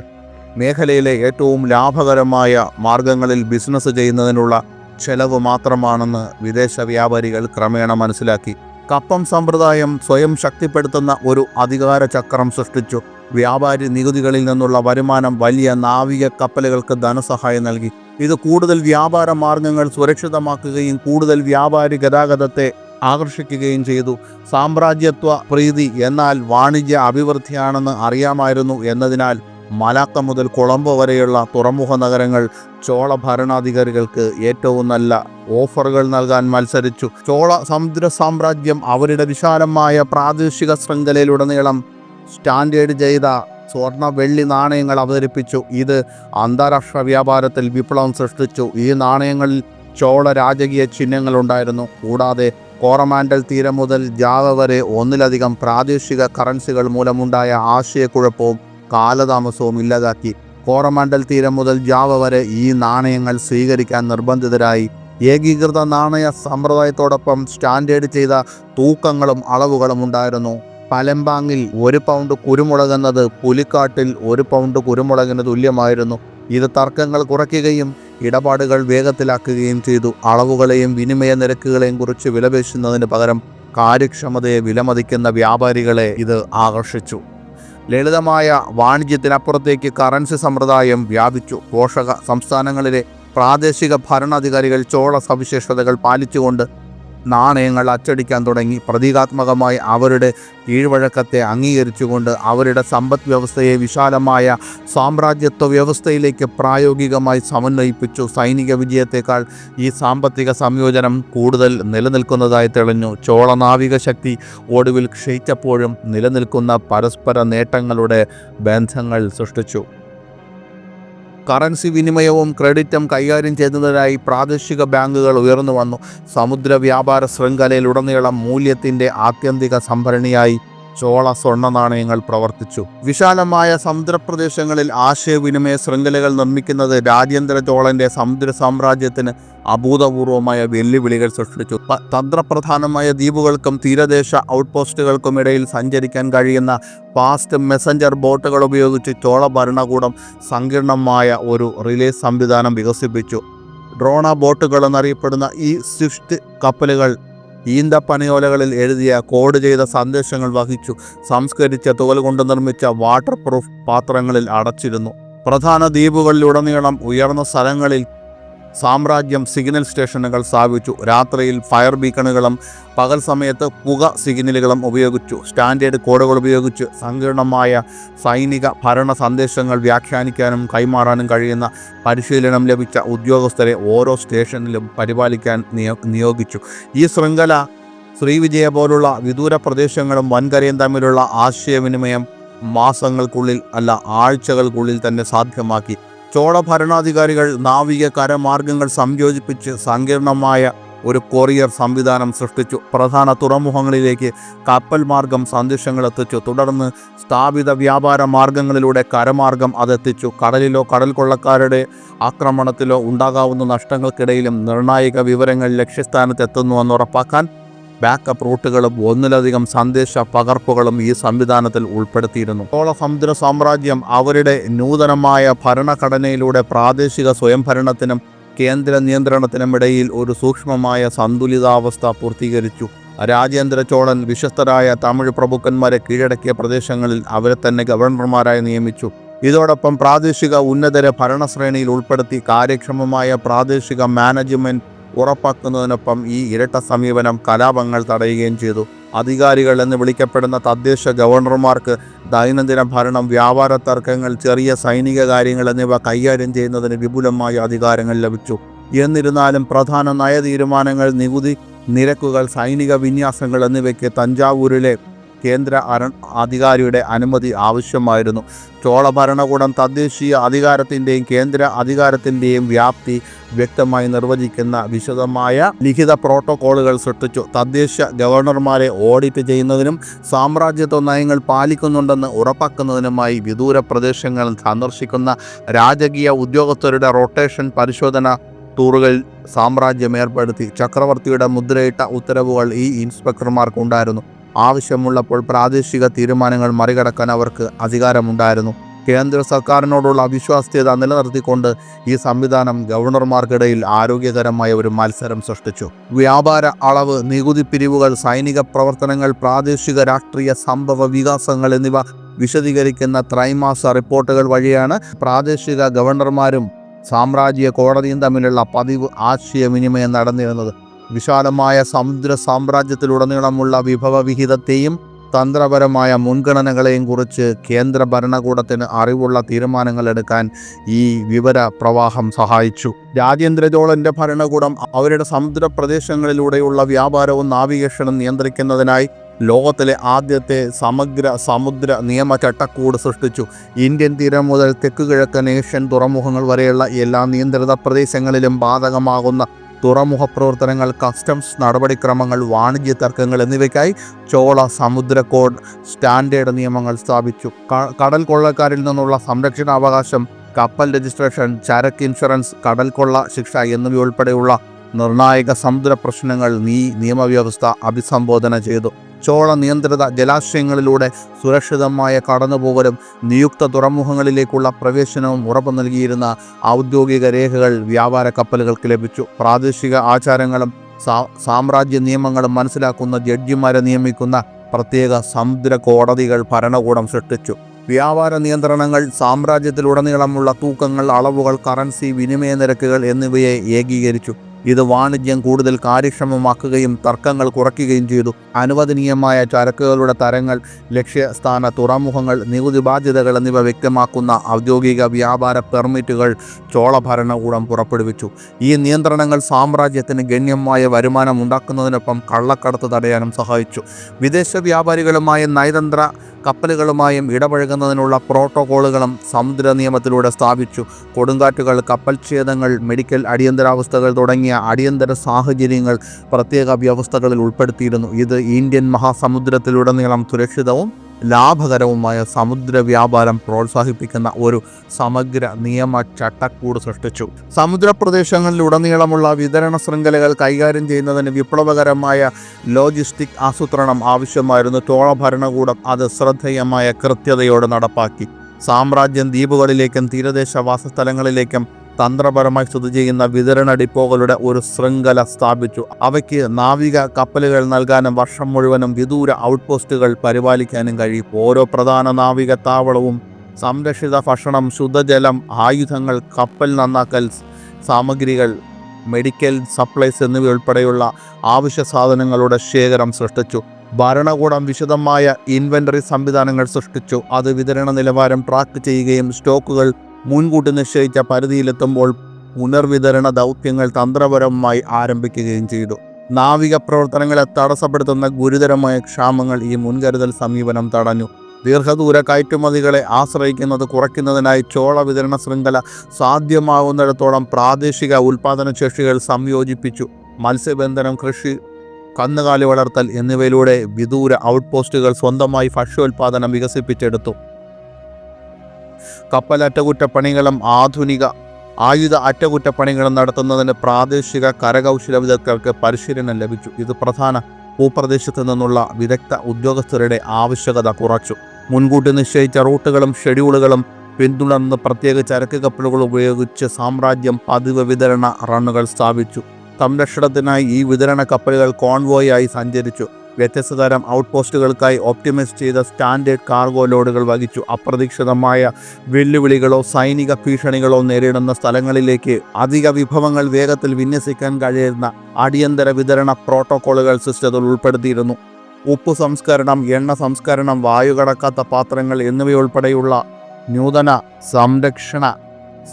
മേഖലയിലെ ഏറ്റവും ലാഭകരമായ മാർഗങ്ങളിൽ ബിസിനസ് ചെയ്യുന്നതിനുള്ള ചെലവ് മാത്രമാണെന്ന് വിദേശ വ്യാപാരികൾ ക്രമേണ മനസ്സിലാക്കി. കപ്പം സമ്പ്രദായം സ്വയം ശക്തിപ്പെടുത്തുന്ന ഒരു അധികാര ചക്രം സൃഷ്ടിച്ചു. വ്യാപാരി നികുതികളിൽ നിന്നുള്ള വരുമാനം വലിയ നാവിക കപ്പലുകൾക്ക് ധനസഹായം നൽകി. ഇത് കൂടുതൽ വ്യാപാര മാർഗങ്ങൾ സുരക്ഷിതമാക്കുകയും കൂടുതൽ വ്യാപാരി ഗതാഗതത്തെ ആകർഷിക്കുകയും ചെയ്തു. സാമ്രാജ്യത്വ പ്രീതി എന്നാൽ വാണിജ്യ അഭിവൃദ്ധിയാണെന്ന് അറിയാമായിരുന്നു എന്നതിനാൽ മലാക്ക മുതൽ കൊളംബോ വരെയുള്ള തുറമുഖ നഗരങ്ങൾ ചോള ഭരണാധികാരികൾക്ക് ഏറ്റവും നല്ല ഓഫറുകൾ നൽകാൻ മത്സരിച്ചു. ചോള സമുദ്ര സാമ്രാജ്യം അവരുടെ വിശാലമായ പ്രാദേശിക ശൃംഖലയിലുടനീളം സ്റ്റാൻഡേർഡ് ചെയ്ത സ്വർണ്ണ വെള്ളി നാണയങ്ങൾ അവതരിപ്പിച്ചു. ഇത് അന്താരാഷ്ട്ര വ്യാപാരത്തിൽ വിപ്ലവം സൃഷ്ടിച്ചു. ഈ നാണയങ്ങളിൽ ചോള രാജകീയ ചിഹ്നങ്ങളുണ്ടായിരുന്നു. കൂടാതെ കോറമാൻഡൽ തീരം മുതൽ ജാവ വരെ ഒന്നിലധികം പ്രാദേശിക കറൻസികൾ മൂലമുണ്ടായ ആശയക്കുഴപ്പവും കാലതാമസവും ഇല്ലാതാക്കി. കോറമാൻഡൽ തീരം മുതൽ ജാവ വരെ ഈ നാണയങ്ങൾ സ്വീകരിക്കാൻ നിർബന്ധിതരായി. ഏകീകൃത നാണയ സമ്പ്രദായത്തോടൊപ്പം സ്റ്റാൻഡേർഡ് ചെയ്ത തൂക്കങ്ങളും അളവുകളും ഉണ്ടായിരുന്നു. പലംബാങ്ങിൽ 1 പൗണ്ട് കുരുമുളക് എന്നത് പുലിക്കാട്ടിൽ 1 പൗണ്ട് കുരുമുളകിന് തുല്യമായിരുന്നു. ഇത് തർക്കങ്ങൾ കുറയ്ക്കുകയും ഇടപാടുകൾ വേഗത്തിലാക്കുകയും ചെയ്തു. അളവുകളെയും വിനിമയ നിരക്കുകളെയും കുറിച്ച് വിലപേശുന്നതിന് പകരം കാര്യക്ഷമതയെ വിലമതിക്കുന്ന വ്യാപാരികളെ ഇത് ആകർഷിച്ചു. ലളിതമായ വാണിജ്യത്തിനപ്പുറത്തേക്ക് കറൻസി സമ്പ്രദായം വ്യാപിച്ചു. പോഷക സംസ്ഥാനങ്ങളിലെ പ്രാദേശിക ഭരണാധികാരികൾ ചോള സവിശേഷതകൾ പാലിച്ചുകൊണ്ട് നാണയങ്ങൾ അച്ചടിക്കാൻ തുടങ്ങി. പ്രതീകാത്മകമായി അവരുടെ കീഴ്വഴക്കത്തെ അംഗീകരിച്ചുകൊണ്ട് അവരുടെ സമ്പദ് വ്യവസ്ഥയെ വിശാലമായ സാമ്രാജ്യത്വ വ്യവസ്ഥയിലേക്ക് പ്രായോഗികമായി സമന്വയിപ്പിച്ചു. സൈനിക വിജയത്തേക്കാൾ ഈ സാമ്പത്തിക സംയോജനം കൂടുതൽ നിലനിൽക്കുന്നതായി തെളിഞ്ഞു. ചോള നാവിക ശക്തി ഒടുവിൽ ക്ഷയിച്ചപ്പോഴും നിലനിൽക്കുന്ന പരസ്പര നേട്ടങ്ങളുടെ ബന്ധങ്ങൾ സൃഷ്ടിച്ചു. കറൻസി വിനിമയവും ക്രെഡിറ്റും കൈകാര്യം ചെയ്യുന്നതിനായി പ്രാദേശിക ബാങ്കുകൾ ഉയർന്നു വന്നു. സമുദ്ര വ്യാപാര ശൃംഖലയിലുടനീളം മൂല്യത്തിൻ്റെ ആത്യന്തിക സംഭരണിയായി ചോള സ്വർണ്ണ നാണയങ്ങൾ പ്രവർത്തിച്ചു. വിശാലമായ സമുദ്രപ്രദേശങ്ങളിൽ ആശയവിനിമയ ശൃംഖലകൾ നിർമ്മിക്കുന്നത് രാജേന്ദ്ര ചോളന്റെ സമുദ്ര സാമ്രാജ്യത്തിന് അഭൂതപൂർവമായ വെല്ലുവിളികൾ സൃഷ്ടിച്ചു. തന്ത്രപ്രധാനമായ ദ്വീപുകൾക്കും തീരദേശ ഔട്ട്പോസ്റ്റുകൾക്കും ഇടയിൽ സഞ്ചരിക്കാൻ കഴിയുന്ന ഫാസ്റ്റ് മെസഞ്ചർ ബോട്ടുകൾ ഉപയോഗിച്ച് ചോള ഭരണകൂടം സങ്കീർണമായ ഒരു റിലേ സംവിധാനം വികസിപ്പിച്ചു. ഡ്രോണ ബോട്ടുകൾ എന്നറിയപ്പെടുന്ന ഈ സ്വിഫ്റ്റ് കപ്പലുകൾ ഈന്തപ്പനയോലകളിൽ എഴുതിയ കോഡ് ചെയ്ത സന്ദേശങ്ങൾ വഹിച്ചു. സംസ്കരിച്ച തോൽ കൊണ്ട് നിർമ്മിച്ച വാട്ടർ പ്രൂഫ് പാത്രങ്ങളിൽ അടച്ചിരുന്നു. പ്രധാന ദ്വീപുകളിലുടനീളം ഉയർന്ന സ്ഥലങ്ങളിൽ സാമ്രാജ്യം സിഗ്നൽ സ്റ്റേഷനുകൾ സ്ഥാപിച്ചു. രാത്രിയിൽ ഫയർ ബീക്കണുകളും പകൽ സമയത്ത് പുക സിഗ്നലുകളും ഉപയോഗിച്ചു. സ്റ്റാൻഡേർഡ് കോഡുകൾ ഉപയോഗിച്ച് സങ്കീർണമായ സൈനിക ഭരണ സന്ദേശങ്ങൾ വ്യാഖ്യാനിക്കാനും കൈമാറാനും കഴിയുന്ന പരിശീലനം ലഭിച്ച ഉദ്യോഗസ്ഥരെ ഓരോ സ്റ്റേഷനിലും പരിപാലിക്കാൻ നിയോഗിച്ചു. ഈ ശൃംഖല ശ്രീവിജയ പോലുള്ള വിദൂര പ്രദേശങ്ങളും വൻകരയും തമ്മിലുള്ള ആശയവിനിമയം മാസങ്ങൾക്കുള്ളിൽ അല്ല ആഴ്ചകൾക്കുള്ളിൽ തന്നെ സാധ്യമാക്കി. ചോള ഭരണാധികാരികൾ നാവിക കരമാർഗങ്ങൾ സംയോജിപ്പിച്ച് സങ്കീർണമായ ഒരു കൊറിയർ സംവിധാനം സൃഷ്ടിച്ചു. പ്രധാന തുറമുഖങ്ങളിലേക്ക് കപ്പൽ മാർഗം സന്ദേശങ്ങൾ എത്തിച്ചു. തുടർന്ന് സ്ഥാപിത വ്യാപാര മാർഗങ്ങളിലൂടെ കരമാർഗം അതെത്തിച്ചു. കടലിലോ കടൽ കൊള്ളക്കാരുടെ ആക്രമണത്തിലോ ഉണ്ടാകാവുന്ന നഷ്ടങ്ങൾക്കിടയിലും നിർണായക വിവരങ്ങൾ ലക്ഷ്യസ്ഥാനത്തെത്തുന്നുവെന്ന് ഉറപ്പാക്കാൻ ബാക്കപ്പ് റൂട്ടുകളും ഒന്നിലധികം സന്ദേശ പകർപ്പുകളും ഈ സംവിധാനത്തിൽ ഉൾപ്പെടുത്തിയിരുന്നു. ചോള സമുദ്ര സാമ്രാജ്യം അവരുടെ നൂതനമായ ഭരണഘടനയിലൂടെ പ്രാദേശിക സ്വയംഭരണത്തിനും കേന്ദ്ര നിയന്ത്രണത്തിനും ഇടയിൽ ഒരു സൂക്ഷ്മമായ സന്തുലിതാവസ്ഥ പൂർത്തീകരിച്ചു. രാജേന്ദ്ര ചോളൻ വിശ്വസ്തരായ തമിഴ് പ്രഭുക്കന്മാരെ കീഴടക്കിയ പ്രദേശങ്ങളിൽ അവരെ തന്നെ ഗവർണർമാരായി നിയമിച്ചു. ഇതോടൊപ്പം പ്രാദേശിക ഉന്നതരെ ഭരണശ്രേണിയിൽ ഉൾപ്പെടുത്തി കാര്യക്ഷമമായ പ്രാദേശിക മാനേജ്മെൻറ്റ് ഉറപ്പാക്കുന്നതിനൊപ്പം ഈ ഇരട്ട സമീപനം കലാപങ്ങൾ തടയുകയും ചെയ്തു. അധികാരികൾ എന്ന് വിളിക്കപ്പെടുന്ന തദ്ദേശ ഗവർണർമാർക്ക് ദൈനംദിന ഭരണം, വ്യാപാര തർക്കങ്ങൾ, ചെറിയ സൈനിക കാര്യങ്ങൾ എന്നിവ കൈകാര്യം ചെയ്യുന്നതിന് വിപുലമായ അധികാരങ്ങൾ ലഭിച്ചു. എന്നിരുന്നാലും പ്രധാന നയതീരുമാനങ്ങൾ, നികുതി നിരക്കുകൾ, സൈനിക വിന്യാസങ്ങൾ എന്നിവയ്ക്ക് തഞ്ചാവൂരിലെ കേന്ദ്ര അധികാരിയുടെ അനുമതി ആവശ്യമായിരുന്നു. ചോള ഭരണകൂടം തദ്ദേശീയ അധികാരത്തിൻ്റെയും കേന്ദ്ര അധികാരത്തിൻ്റെയും വ്യാപ്തി വ്യക്തമായി നിർവചിക്കുന്ന വിശദമായ ലിഖിത പ്രോട്ടോക്കോളുകൾ സൃഷ്ടിച്ചു. തദ്ദേശ ഗവർണർമാരെ ഓഡിറ്റ് ചെയ്യുന്നതിനും സാമ്രാജ്യത്വ നയങ്ങൾ പാലിക്കുന്നുണ്ടെന്ന് ഉറപ്പാക്കുന്നതിനുമായി വിദൂര പ്രദേശങ്ങൾ സന്ദർശിക്കുന്ന രാജകീയ ഉദ്യോഗസ്ഥരുടെ റൊട്ടേഷൻ പരിശോധന ടൂറുകൾ സാമ്രാജ്യം ഏർപ്പെടുത്തി. ചക്രവർത്തിയുടെ മുദ്രയിട്ട ഉത്തരവുകൾ ഈ ഇൻസ്പെക്ടർമാർക്കുണ്ടായിരുന്നു. ആവശ്യമുള്ളപ്പോൾ പ്രാദേശിക തീരുമാനങ്ങൾ മറികടക്കാൻ അവർക്ക് അധികാരമുണ്ടായിരുന്നു. കേന്ദ്ര സർക്കാരിനോടുള്ള അവിശ്വാസ്യത നിലനിർത്തിക്കൊണ്ട് ഈ സംവിധാനം ഗവർണർമാർക്കിടയിൽ ആരോഗ്യകരമായ ഒരു മത്സരം സൃഷ്ടിച്ചു. വ്യാപാര അളവ്, നികുതി പിരിവുകൾ, സൈനിക പ്രവർത്തനങ്ങൾ, പ്രാദേശിക രാഷ്ട്രീയ സംഭവ വികാസങ്ങൾ എന്നിവ വിശദീകരിക്കുന്ന ത്രൈമാസ റിപ്പോർട്ടുകൾ വഴിയാണ് പ്രാദേശിക ഗവർണർമാരും സാമ്രാജ്യ കോടതിയും തമ്മിലുള്ള പതിവ് ആശയവിനിമയം നടന്നിരുന്നത്. വിശാലമായ സമുദ്ര സാമ്രാജ്യത്തിലുടനീളമുള്ള വിഭവവിഹിതത്തെയും തന്ത്രപരമായ മുൻഗണനകളെയും കുറിച്ച് കേന്ദ്ര ഭരണകൂടത്തിന് അറിവുള്ള തീരുമാനങ്ങൾ എടുക്കാൻ ഈ വിവര പ്രവാഹം സഹായിച്ചു. രാജേന്ദ്ര ചോളന്റെ ഭരണകൂടം അവരുടെ സമുദ്ര പ്രദേശങ്ങളിലൂടെയുള്ള വ്യാപാരവും നാവിഗേഷനും നിയന്ത്രിക്കുന്നതിനായി ലോകത്തിലെ ആദ്യത്തെ സമഗ്ര സമുദ്ര നിയമ ചട്ടക്കൂട് സൃഷ്ടിച്ചു. ഇന്ത്യൻ തീരം മുതൽ തെക്കുകിഴക്കൻ ഏഷ്യൻ തുറമുഖങ്ങൾ വരെയുള്ള എല്ലാ നിയന്ത്രിത പ്രദേശങ്ങളിലും ബാധകമാകുന്ന തുറമുഖ പ്രവർത്തനങ്ങൾ, കസ്റ്റംസ് നടപടിക്രമങ്ങൾ, വാണിജ്യ തർക്കങ്ങൾ എന്നിവയ്ക്കായി ചോള സമുദ്ര കോഡ് സ്റ്റാൻഡേർഡ് നിയമങ്ങൾ സ്ഥാപിച്ചു. കടൽ കൊള്ളക്കാരിൽ നിന്നുള്ള സംരക്ഷണാവകാശം, കപ്പൽ രജിസ്ട്രേഷൻ, ചരക്ക് ഇൻഷുറൻസ്, കടൽ കൊള്ള ശിക്ഷ എന്നിവയുൾപ്പെടെയുള്ള നിർണായക സമുദ്ര പ്രശ്നങ്ങൾ ഈ നിയമവ്യവസ്ഥ അഭിസംബോധന ചെയ്തു. ചോള നിയന്ത്രിത ജലാശയങ്ങളിലൂടെ സുരക്ഷിതമായ കടന്നുപോകലും നിയുക്ത തുറമുഖങ്ങളിലേക്കുള്ള പ്രവേശനവും ഉറപ്പു നൽകിയിരുന്ന ഔദ്യോഗിക രേഖകൾ വ്യാപാര കപ്പലുകൾക്ക് ലഭിച്ചു. പ്രാദേശിക ആചാരങ്ങളും സാമ്രാജ്യ നിയമങ്ങളും മനസ്സിലാക്കുന്ന ജഡ്ജിമാരെ നിയമിക്കുന്ന പ്രത്യേക സമുദ്ര കോടതികൾ ഭരണകൂടം സൃഷ്ടിച്ചു. വ്യാപാര നിയന്ത്രണങ്ങൾ, സാമ്രാജ്യത്തിലുടനീളമുള്ള തൂക്കങ്ങൾ, അളവുകൾ, കറൻസി, വിനിമയ നിരക്കുകൾ എന്നിവയെ ഏകീകരിച്ചു. ഇത് വാണിജ്യം കൂടുതൽ കാര്യക്ഷമമാക്കുകയും തർക്കങ്ങൾ കുറയ്ക്കുകയും ചെയ്തു. അനുവദനീയമായ ചരക്കുകളുടെ തരങ്ങൾ, ലക്ഷ്യസ്ഥാന തുറമുഖങ്ങൾ, നികുതി ബാധ്യതകൾ എന്നിവ വ്യക്തമാക്കുന്ന ഔദ്യോഗിക വ്യാപാര പെർമിറ്റുകൾ ചോള ഭരണകൂടം പുറപ്പെടുവിച്ചു. ഈ നിയന്ത്രണങ്ങൾ സാമ്രാജ്യത്തിന് ഗണ്യമായ വരുമാനം ഉണ്ടാക്കുന്നതിനൊപ്പം കള്ളക്കടത്ത് തടയാനും സഹായിച്ചു. വിദേശ വ്യാപാരികളുമായും നയതന്ത്ര കപ്പലുകളുമായും ഇടപഴകുന്നതിനുള്ള പ്രോട്ടോക്കോളുകളും സമുദ്ര നിയമത്തിലൂടെ സ്ഥാപിച്ചു. കൊടുങ്കാറ്റുകൾ, കപ്പൽച്ഛേദങ്ങൾ, മെഡിക്കൽ അടിയന്തരാവസ്ഥകൾ തുടങ്ങിയ അടിയന്തര സാഹചര്യങ്ങൾ പ്രത്യേക വ്യവസ്ഥകളിൽ ഉൾപ്പെടുത്തിയിരുന്നു. ഇത് ഇന്ത്യൻ മഹാസമുദ്രത്തിലുടനീളം സുരക്ഷിതവും ലാഭകരവുമായ സമുദ്ര വ്യാപാരം പ്രോത്സാഹിപ്പിക്കുന്ന ഒരു സമഗ്ര നിയമ ചട്ടക്കൂട് സൃഷ്ടിച്ചു. സമുദ്ര പ്രദേശങ്ങളിലുടനീളമുള്ള വിതരണ ശൃംഖലകൾ കൈകാര്യം ചെയ്യുന്നതിന് വിപ്ലവകരമായ ലോജിസ്റ്റിക് ആസൂത്രണം ആവശ്യമായിരുന്നു. ചോള ഭരണകൂടം അത് ശ്രദ്ധേയമായ കൃത്യതയോടെ നടപ്പാക്കി. സാമ്രാജ്യം ദ്വീപുകളിലേക്കും തീരദേശ വാസസ്ഥലങ്ങളിലേക്കും തന്ത്രപരമായി സ്ഥിതി ചെയ്യുന്ന വിതരണ ഡിപ്പോകളുടെ ഒരു ശൃംഖല സ്ഥാപിച്ചു. അവയ്ക്ക് നാവിക കപ്പലുകൾ നൽകാനും വർഷം മുഴുവനും വിദൂര ഔട്ട്പോസ്റ്റുകൾ പരിപാലിക്കാനും കഴിയും. ഓരോ പ്രധാന നാവിക താവളവും സംരക്ഷിത ഭക്ഷണം, ശുദ്ധജലം, ആയുധങ്ങൾ, കപ്പൽ നന്നാക്കൽ സാമഗ്രികൾ, മെഡിക്കൽ സപ്ലൈസ് എന്നിവയുൾപ്പെടെയുള്ള ആവശ്യ സാധനങ്ങളുടെ ശേഖരം സൃഷ്ടിച്ചു. ഭരണകൂടം വിശദമായ ഇൻവെന്ററി സംവിധാനങ്ങൾ സൃഷ്ടിച്ചു. അത് വിതരണ നിലവാരം ട്രാക്ക് ചെയ്യുകയും സ്റ്റോക്കുകൾ മുൻകൂട്ടി നിശ്ചയിച്ച പരിധിയിലെത്തുമ്പോൾ പുനർവിതരണ ദൗത്യങ്ങൾ തന്ത്രപരമായി ആരംഭിക്കുകയും ചെയ്തു. നാവിക പ്രവർത്തനങ്ങളെ തടസ്സപ്പെടുത്തുന്ന ഗുരുതരമായ ക്ഷാമങ്ങൾ ഈ മുൻകരുതൽ സമീപനം തടഞ്ഞു. ദീർഘദൂര കയറ്റുമതികളെ ആശ്രയിക്കുന്നത് കുറയ്ക്കുന്നതിനായി ചോള വിതരണ ശൃംഖല സാധ്യമാകുന്നിടത്തോളം പ്രാദേശിക ഉൽപ്പാദനശേഷികൾ സംയോജിപ്പിച്ചു. മത്സ്യബന്ധനം, കൃഷി, കന്നുകാലി വളർത്തൽ എന്നിവയിലൂടെ വിദൂര ഔട്ട്പോസ്റ്റുകൾ സ്വന്തമായി ഭക്ഷ്യോൽപാദനം വികസിപ്പിച്ചെടുത്തു. കപ്പൽ അറ്റകുറ്റപ്പണികളും ആധുനിക ആയുധ അറ്റകുറ്റപ്പണികളും നടത്തുന്നതിന് പ്രാദേശിക കരകൗശല വിദഗ്ധർക്ക് പരിശീലനം ലഭിച്ചു. ഇത് പ്രധാന ഭൂപ്രദേശത്തു നിന്നുള്ള വിദഗ്ധ ഉദ്യോഗസ്ഥരുടെ ആവശ്യകത കുറച്ചു. മുൻകൂട്ടി നിശ്ചയിച്ച റൂട്ടുകളും ഷെഡ്യൂളുകളും പിന്തുടർന്ന് പ്രത്യേക ചരക്ക് കപ്പലുകൾ ഉപയോഗിച്ച് സാമ്രാജ്യം പതിവ് വിതരണ റണ്ണുകൾ സ്ഥാപിച്ചു. സംരക്ഷണത്തിനായി ഈ വിതരണ കപ്പലുകൾ കോൺവോയായി സഞ്ചരിച്ചു. വ്യത്യസ്ത തരം ഔട്ട്പോസ്റ്റുകൾക്കായി ഒപ്റ്റിമൈസ് ചെയ്ത സ്റ്റാൻഡേർഡ് കാർഗോ ലോഡുകൾ വഹിച്ചു. അപ്രതീക്ഷിതമായ വെല്ലുവിളികളോ സൈനിക ഭീഷണികളോ നേരിടുന്ന സ്ഥലങ്ങളിലേക്ക് അധിക വിഭവങ്ങൾ വേഗത്തിൽ വിന്യസിക്കാൻ കഴിയുന്ന അടിയന്തര വിതരണ പ്രോട്ടോക്കോളുകൾ സിസ്റ്റത്തിൽ ഉൾപ്പെടുത്തിയിരുന്നു. ഉപ്പ് സംസ്കരണം, എണ്ണ സംസ്കരണം, വായുകടക്കാത്ത പാത്രങ്ങൾ എന്നിവയുൾപ്പെടെയുള്ള നൂതന സംരക്ഷണ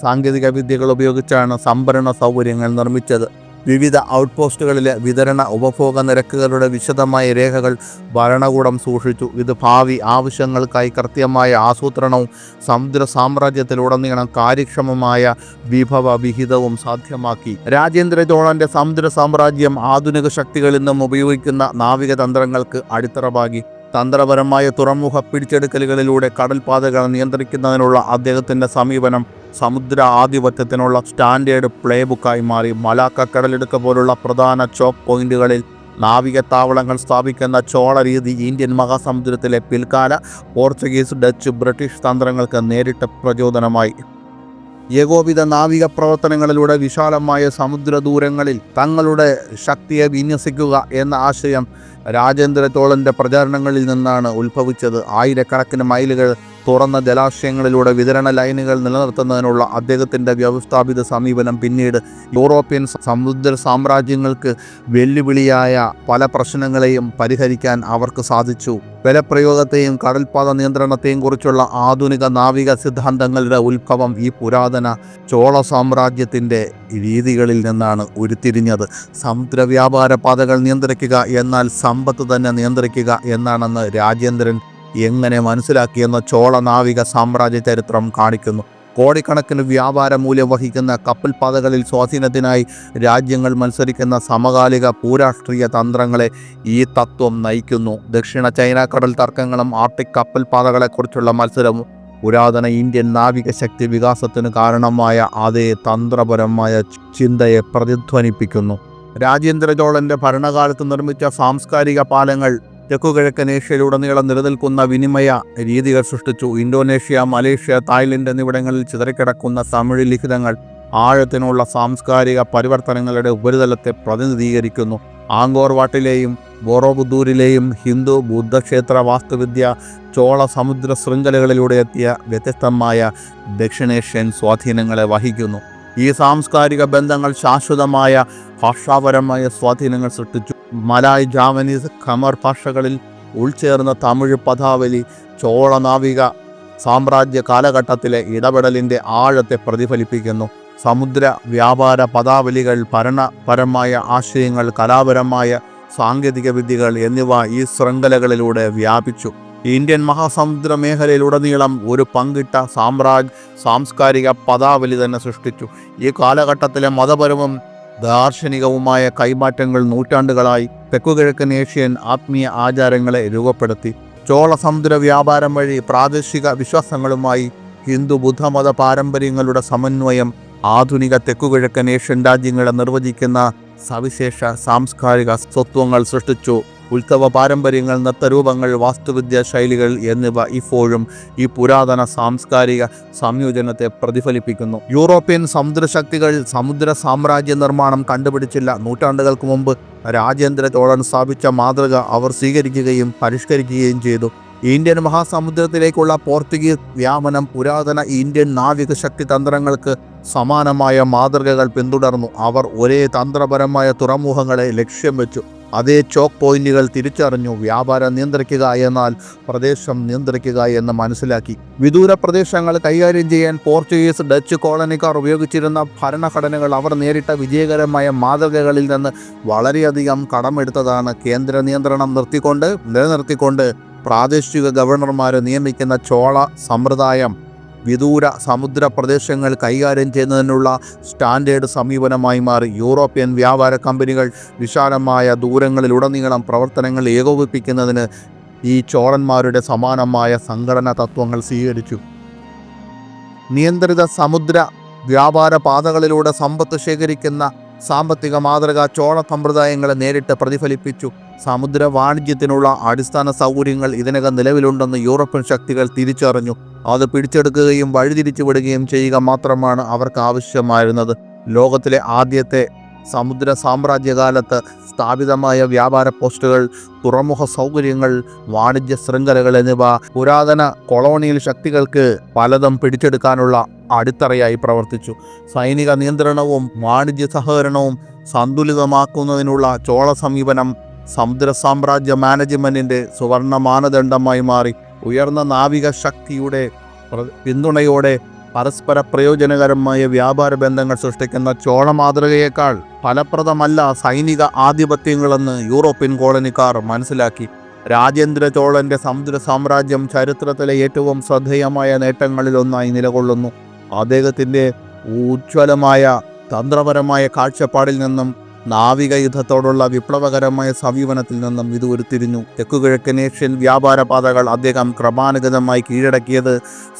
സാങ്കേതിക വിദ്യകൾ ഉപയോഗിച്ചാണ് സംഭരണ സൗകര്യങ്ങൾ നിർമ്മിച്ചത്. വിവിധ ഔട്ട്പോസ്റ്റുകളിലെ വിതരണ ഉപഭോഗ നിരക്കുകളുടെ വിശദമായ രേഖകൾ ഭരണകൂടം സൂക്ഷിച്ചു. ഇത് ഭാവി ആവശ്യങ്ങൾക്കായി കൃത്യമായ ആസൂത്രണവും സമുദ്ര സാമ്രാജ്യത്തിലുടനീളം കാര്യക്ഷമമായ വിഭവ വിഹിതവും സാധ്യമാക്കി. രാജേന്ദ്ര ചോളന്റെ സമുദ്ര സാമ്രാജ്യം ആധുനിക ശക്തികളിൽ നിന്നും ഉപയോഗിക്കുന്ന നാവിക തന്ത്രങ്ങൾക്ക് അടിത്തറപാകി. തന്ത്രപരമായ തുറമുഖ പിടിച്ചെടുക്കലുകളിലൂടെ കടൽപാതകൾ നിയന്ത്രിക്കുന്നതിനുള്ള അദ്ദേഹത്തിൻ്റെ സമീപനം സമുദ്ര ആധിപത്യത്തിനുള്ള സ്റ്റാൻഡേർഡ് പ്ലേ ബുക്കായി മാറി. മലാക്ക കടലിടുക്ക് പോലുള്ള പ്രധാന ചോക്ക് പോയിന്റുകളിൽ നാവികത്താവളങ്ങൾ സ്ഥാപിക്കുന്ന ചോള രീതി ഇന്ത്യൻ മഹാസമുദ്രത്തിലെ പിൽക്കാല പോർച്ചുഗീസ്, ഡച്ച്, ബ്രിട്ടീഷ് തന്ത്രങ്ങൾക്ക് നേരിട്ട് പ്രചോദനമായി. ഏകോപിത നാവിക പ്രവർത്തനങ്ങളിലൂടെ വിശാലമായ സമുദ്രദൂരങ്ങളിൽ തങ്ങളുടെ ശക്തിയെ വിന്യസിക്കുക എന്ന ആശയം രാജേന്ദ്ര ചോളൻ്റെ പ്രചാരണങ്ങളിൽ നിന്നാണ് ഉത്ഭവിച്ചത്. ആയിരക്കണക്കിന് മൈലുകൾ തുറന്ന ജലാശയങ്ങളിലൂടെ വിതരണ ലൈനുകൾ നിലനിർത്തുന്നതിനുള്ള അദ്ദേഹത്തിൻ്റെ വ്യവസ്ഥാപിത സമീപനം പിന്നീട് യൂറോപ്യൻ സമുദ്ര സാമ്രാജ്യങ്ങൾക്ക് വെല്ലുവിളിയായ പല പ്രശ്നങ്ങളെയും പരിഹരിക്കാൻ അവർക്ക് സാധിച്ചു. ബലപ്രയോഗത്തെയും കടൽപാത നിയന്ത്രണത്തെയും കുറിച്ചുള്ള ആധുനിക നാവിക സിദ്ധാന്തങ്ങളുടെ ഉത്ഭവം ഈ പുരാതന ചോള സാമ്രാജ്യത്തിൻ്റെ രീതികളിൽ നിന്നാണ് ഉരുത്തിരിഞ്ഞത്. സമുദ്ര വ്യാപാര പാതകൾ നിയന്ത്രിക്കുക എന്നാൽ സമ്പത്ത് തന്നെ നിയന്ത്രിക്കുക എന്നാണെന്ന് രാജേന്ദ്രൻ എങ്ങനെ മനസ്സിലാക്കിയെന്ന് ചോള നാവിക സാമ്രാജ്യ ചരിത്രം കാണിക്കുന്നു. കോടിക്കണക്കിന് വ്യാപാര മൂല്യം വഹിക്കുന്ന കപ്പൽപാതകളിൽ സ്വാധീനത്തിനായി രാജ്യങ്ങൾ മത്സരിക്കുന്ന സമകാലിക ഭൂരാഷ്ട്രീയ തന്ത്രങ്ങളെ ഈ തത്വം നയിക്കുന്നു. ദക്ഷിണ ചൈന കടൽ തർക്കങ്ങളും ആർട്ടിക് കപ്പൽപാതകളെക്കുറിച്ചുള്ള മത്സരവും പുരാതന ഇന്ത്യൻ നാവിക ശക്തി വികാസത്തിന് കാരണമായ അതേ തന്ത്രപരമായ ചിന്തയെ പ്രതിധ്വനിപ്പിക്കുന്നു. രാജേന്ദ്ര ചോളൻ്റെ ഭരണകാലത്ത് നിർമ്മിച്ച സാംസ്കാരിക പാലങ്ങൾ തെക്കുകിഴക്കൻ ഏഷ്യയിലുടനീളം നിലനിൽക്കുന്ന വിനിമയ രീതികൾ സൃഷ്ടിച്ചു. ഇന്തോനേഷ്യ, മലേഷ്യ, തായ്ലൻഡ് എന്നിവിടങ്ങളിൽ ചിതറിക്കിടക്കുന്ന തമിഴ് ലിഖിതങ്ങൾ ആഴത്തിനുള്ള സാംസ്കാരിക പരിവർത്തനങ്ങളുടെ ഉപരിതലത്തെ പ്രതിനിധീകരിക്കുന്നു. ആങ്കോർ വാട്ടിലെയും ബോറോബുദൂരിലെയും ഹിന്ദു ബുദ്ധക്ഷേത്ര വാസ്തുവിദ്യ ചോള സമുദ്ര ശൃംഖലകളിലൂടെ എത്തിയ വ്യത്യസ്തമായ ദക്ഷിണേഷ്യൻ സ്വാധീനങ്ങളെ വഹിക്കുന്നു. ഈ സാംസ്കാരിക ബന്ധങ്ങൾ ശാശ്വതമായ ഭാഷാപരമായ സ്വാധീനങ്ങൾ സൃഷ്ടിച്ചു. മലായ്, ജാവനീസ്, ഖമർ ഭാഷകളിൽ ഉൾച്ചേർന്ന തമിഴ് പദാവലി ചോള നാവിക സാമ്രാജ്യ കാലഘട്ടത്തിലെ ഇടപെടലിൻ്റെ ആഴത്തെ പ്രതിഫലിപ്പിക്കുന്നു. സമുദ്ര വ്യാപാര പദാവലികൾ, ഭരണപരമായ ആശയങ്ങൾ, കലാപരമായ സാങ്കേതിക വിദ്യകൾ എന്നിവ ഈ ശൃംഖലകളിലൂടെ വ്യാപിച്ചു. ഇന്ത്യൻ മഹാസമുദ്ര മേഖലയിലുടനീളം ഒരു പങ്കിട്ട സാംസ്കാരിക പദാവലി തന്നെ സൃഷ്ടിച്ചു. ഈ കാലഘട്ടത്തിലെ മതപരവും ദാർശനികവുമായ കൈമാറ്റങ്ങൾ നൂറ്റാണ്ടുകളായി തെക്കുകിഴക്കൻ ഏഷ്യൻ ആത്മീയ ആചാരങ്ങളെ രൂപപ്പെടുത്തി. ചോള സമുദ്ര വ്യാപാരം വഴി പ്രാദേശിക വിശ്വാസങ്ങളുമായി ഹിന്ദു ബുദ്ധമത പാരമ്പര്യങ്ങളുടെ സമന്വയം ആധുനിക തെക്കുകിഴക്കൻ ഏഷ്യൻ രാജ്യങ്ങളെ നിർവചിക്കുന്ന സവിശേഷ സാംസ്കാരിക സ്വത്വങ്ങൾ സൃഷ്ടിച്ചു. ഉത്സവ പാരമ്പര്യങ്ങൾ, നൃത്തരൂപങ്ങൾ, വാസ്തുവിദ്യാ ശൈലികൾ എന്നിവ ഇപ്പോഴും ഈ പുരാതന സാംസ്കാരിക സംയോജനത്തെ പ്രതിഫലിപ്പിക്കുന്നു. യൂറോപ്യൻ സമുദ്രശക്തികൾ സമുദ്ര സാമ്രാജ്യ നിർമ്മാണം കണ്ടുപിടിച്ചില്ല. നൂറ്റാണ്ടുകൾക്ക് മുമ്പ് രാജേന്ദ്ര ചോളൻ സ്ഥാപിച്ച മാതൃക അവർ സ്വീകരിക്കുകയും പരിഷ്കരിക്കുകയും ചെയ്തു. ഇന്ത്യൻ മഹാസമുദ്രത്തിലേക്കുള്ള പോർച്ചുഗീസ് വ്യാപനം പുരാതന ഇന്ത്യൻ നാവിക ശക്തി തന്ത്രങ്ങൾക്ക് സമാനമായ മാതൃകകൾ പിന്തുടർന്നു. അവർ ഒരേ തന്ത്രപരമായ തുറമുഖങ്ങളെ ലക്ഷ്യം വെച്ചു. അതേ ചോക്ക് പോയിന്റുകൾ തിരിച്ചറിഞ്ഞു. വ്യാപാരം നിയന്ത്രിക്കുക എന്നാൽ പ്രദേശം നിയന്ത്രിക്കുക എന്ന് മനസ്സിലാക്കി. വിദൂര പ്രദേശങ്ങൾ കൈകാര്യം ചെയ്യാൻ പോർച്ചുഗീസ്, ഡച്ച് കോളനിക്കാർ ഉപയോഗിച്ചിരുന്ന ഭരണഘടനകൾ അവർ നേരിട്ട വിജയകരമായ മാതൃകകളിൽ നിന്ന് വളരെയധികം കടമെടുത്തതാണ്. കേന്ദ്ര നിയന്ത്രണം നിലനിർത്തിക്കൊണ്ട് പ്രാദേശിക ഗവർണർമാരെ നിയമിക്കുന്ന ചോള സമ്പ്രദായം വിദൂര സമുദ്ര പ്രദേശങ്ങൾ കൈകാര്യം ചെയ്യുന്നതിനുള്ള സ്റ്റാൻഡേർഡ് സമീപനമായി മാറി. യൂറോപ്യൻ വ്യാപാര കമ്പനികൾ വിശാലമായ ദൂരങ്ങളിലുടനീളം പ്രവർത്തനങ്ങൾ ഏകോപിപ്പിക്കുന്നതിന് ഈ ചോളന്മാരുടെ സമാനമായ സംഘടനാ തത്വങ്ങൾ സ്വീകരിച്ചു. നിയന്ത്രിത സമുദ്ര വ്യാപാര പാതകളിലൂടെ സമ്പത്ത് ശേഖരിക്കുന്ന സാമ്പത്തിക മാതൃക ചോള സമ്പ്രദായങ്ങളെ നേരിട്ട് പ്രതിഫലിപ്പിച്ചു. സമുദ്ര വാണിജ്യത്തിനുള്ള അടിസ്ഥാന സൗകര്യങ്ങൾ ഇതിനകം നിലവിലുണ്ടെന്ന് യൂറോപ്യൻ ശക്തികൾ തിരിച്ചറിഞ്ഞു. അത് പിടിച്ചെടുക്കുകയും വഴിതിരിച്ചു വിടുകയും ചെയ്യുക മാത്രമാണ് അവർക്ക് ആവശ്യമായിരുന്നത്. ലോകത്തിലെ ആദ്യത്തെ സമുദ്ര സാമ്രാജ്യകാലത്ത് സ്ഥാപിതമായ വ്യാപാര പോസ്റ്റുകൾ, തുറമുഖ സൗകര്യങ്ങൾ, വാണിജ്യ ശൃംഖലകൾ എന്നിവ പുരാതന കൊളോണിയൽ ശക്തികൾക്ക് പലതും പിടിച്ചെടുക്കാനുള്ള അടിത്തറയായി പ്രവർത്തിച്ചു. സൈനിക നിയന്ത്രണവും വാണിജ്യ സഹകരണവും സന്തുലിതമാക്കുന്നതിനുള്ള ചോള സമീപനം സമുദ്ര സാമ്രാജ്യ മാനേജ്മെൻറ്റിൻ്റെ സുവർണ മാനദണ്ഡമായി മാറി. ഉയർന്ന നാവിക ശക്തിയുടെ പിന്തുണയോടെ പരസ്പര പ്രയോജനകരമായ വ്യാപാര ബന്ധങ്ങൾ സൃഷ്ടിക്കുന്ന ചോള മാതൃകയേക്കാൾ ഫലപ്രദമല്ല സൈനിക ആധിപത്യങ്ങളെന്ന് യൂറോപ്യൻ കോളനിക്കാർ മനസ്സിലാക്കി. രാജേന്ദ്ര ചോളൻ്റെ സമുദ്ര സാമ്രാജ്യം ചരിത്രത്തിലെ ഏറ്റവും ശ്രദ്ധേയമായ നേട്ടങ്ങളിലൊന്നായി നിലകൊള്ളുന്നു. അദ്ദേഹത്തിൻ്റെ ഉജ്ജ്വലമായ തന്ത്രപരമായ കാഴ്ചപ്പാടിൽ നിന്നും നാവിക യുദ്ധത്തോടുള്ള വിപ്ലവകരമായ സമീപനത്തിൽ നിന്നും ഇത് ഉരുത്തിരിഞ്ഞു. തെക്കുകിഴക്കൻ ഏഷ്യൻ വ്യാപാര പാതകൾ അദ്ദേഹം ക്രമാനുഗതമായി കീഴടക്കിയത്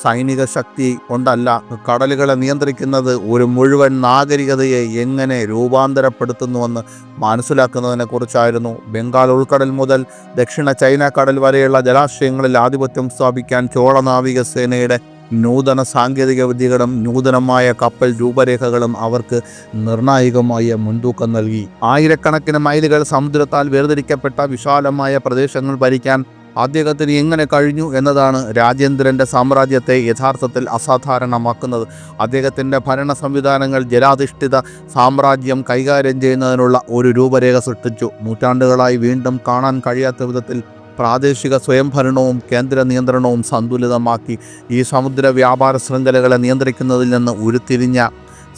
സൈനിക ശക്തി കൊണ്ടല്ല, കടലുകളെ നിയന്ത്രിക്കുന്നത് ഒരു മുഴുവൻ നാഗരികതയെ എങ്ങനെ രൂപാന്തരപ്പെടുത്തുന്നുവെന്ന് മനസ്സിലാക്കുന്നതിനെക്കുറിച്ചായിരുന്നു. ബംഗാൾ ഉൾക്കടൽ മുതൽ ദക്ഷിണ ചൈന കടൽ വരെയുള്ള ജലാശയങ്ങളിൽ ആധിപത്യം സ്ഥാപിക്കാൻ ചോള നാവികസേനയുടെ നൂതന സാങ്കേതിക വിദ്യകളും നൂതനമായ കപ്പൽ രൂപരേഖകളും അവർക്ക് നിർണായകമായ മുൻതൂക്കം നൽകി. ആയിരക്കണക്കിന് മൈലുകൾ സമുദ്രത്താൽ വേർതിരിക്കപ്പെട്ട വിശാലമായ പ്രദേശങ്ങൾ ഭരിക്കാൻ അദ്ദേഹത്തിന് എങ്ങനെ കഴിഞ്ഞു എന്നതാണ് രാജേന്ദ്രൻ്റെ സാമ്രാജ്യത്തെ യഥാർത്ഥത്തിൽ അസാധാരണമാക്കുന്നത്. അദ്ദേഹത്തിൻ്റെ ഭരണ സംവിധാനങ്ങൾ ജലാധിഷ്ഠിത സാമ്രാജ്യം കൈകാര്യം ചെയ്യുന്നതിനുള്ള ഒരു രൂപരേഖ സൃഷ്ടിച്ചു. നൂറ്റാണ്ടുകളായി വീണ്ടും കാണാൻ കഴിയാത്ത വിധത്തിൽ പ്രാദേശിക സ്വയംഭരണവും കേന്ദ്ര നിയന്ത്രണവും സന്തുലിതമാക്കി. ഈ സമുദ്ര വ്യാപാര ശൃംഖലകളെ നിയന്ത്രിക്കുന്നതിൽ നിന്ന് ഉരുത്തിരിഞ്ഞ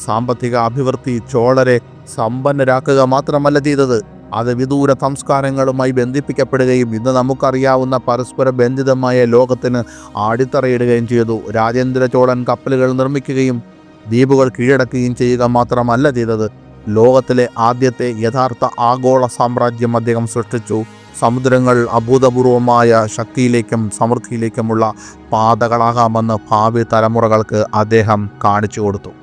സാമ്പത്തിക അഭിവൃദ്ധി ചോളരെ സമ്പന്നരാക്കുക മാത്രമല്ല ചെയ്തത്, അത് വിദൂര സംസ്കാരങ്ങളുമായി ബന്ധിപ്പിക്കപ്പെടുകയും ഇന്ന് നമുക്കറിയാവുന്ന പരസ്പര ബന്ധിതമായ ലോകത്തിന് അടിത്തറയിടുകയും ചെയ്തു. രാജേന്ദ്ര ചോളൻ കപ്പലുകൾ നിർമ്മിക്കുകയും ദ്വീപുകൾ കീഴടക്കുകയും ചെയ്യുക മാത്രമല്ല ചെയ്തത്, ലോകത്തിലെ ആദ്യത്തെ യഥാർത്ഥ ആഗോള സാമ്രാജ്യം അദ്ദേഹം സൃഷ്ടിച്ചു. സമുദ്രങ്ങൾ അഭൂതപൂർവമായ ശക്തിയിലേക്കും സമൃദ്ധിയിലേക്കുമുള്ള പാതകളാകാമെന്ന് ഭാവി തലമുറകൾക്ക് അദ്ദേഹം കാണിച്ചു കൊടുത്തു.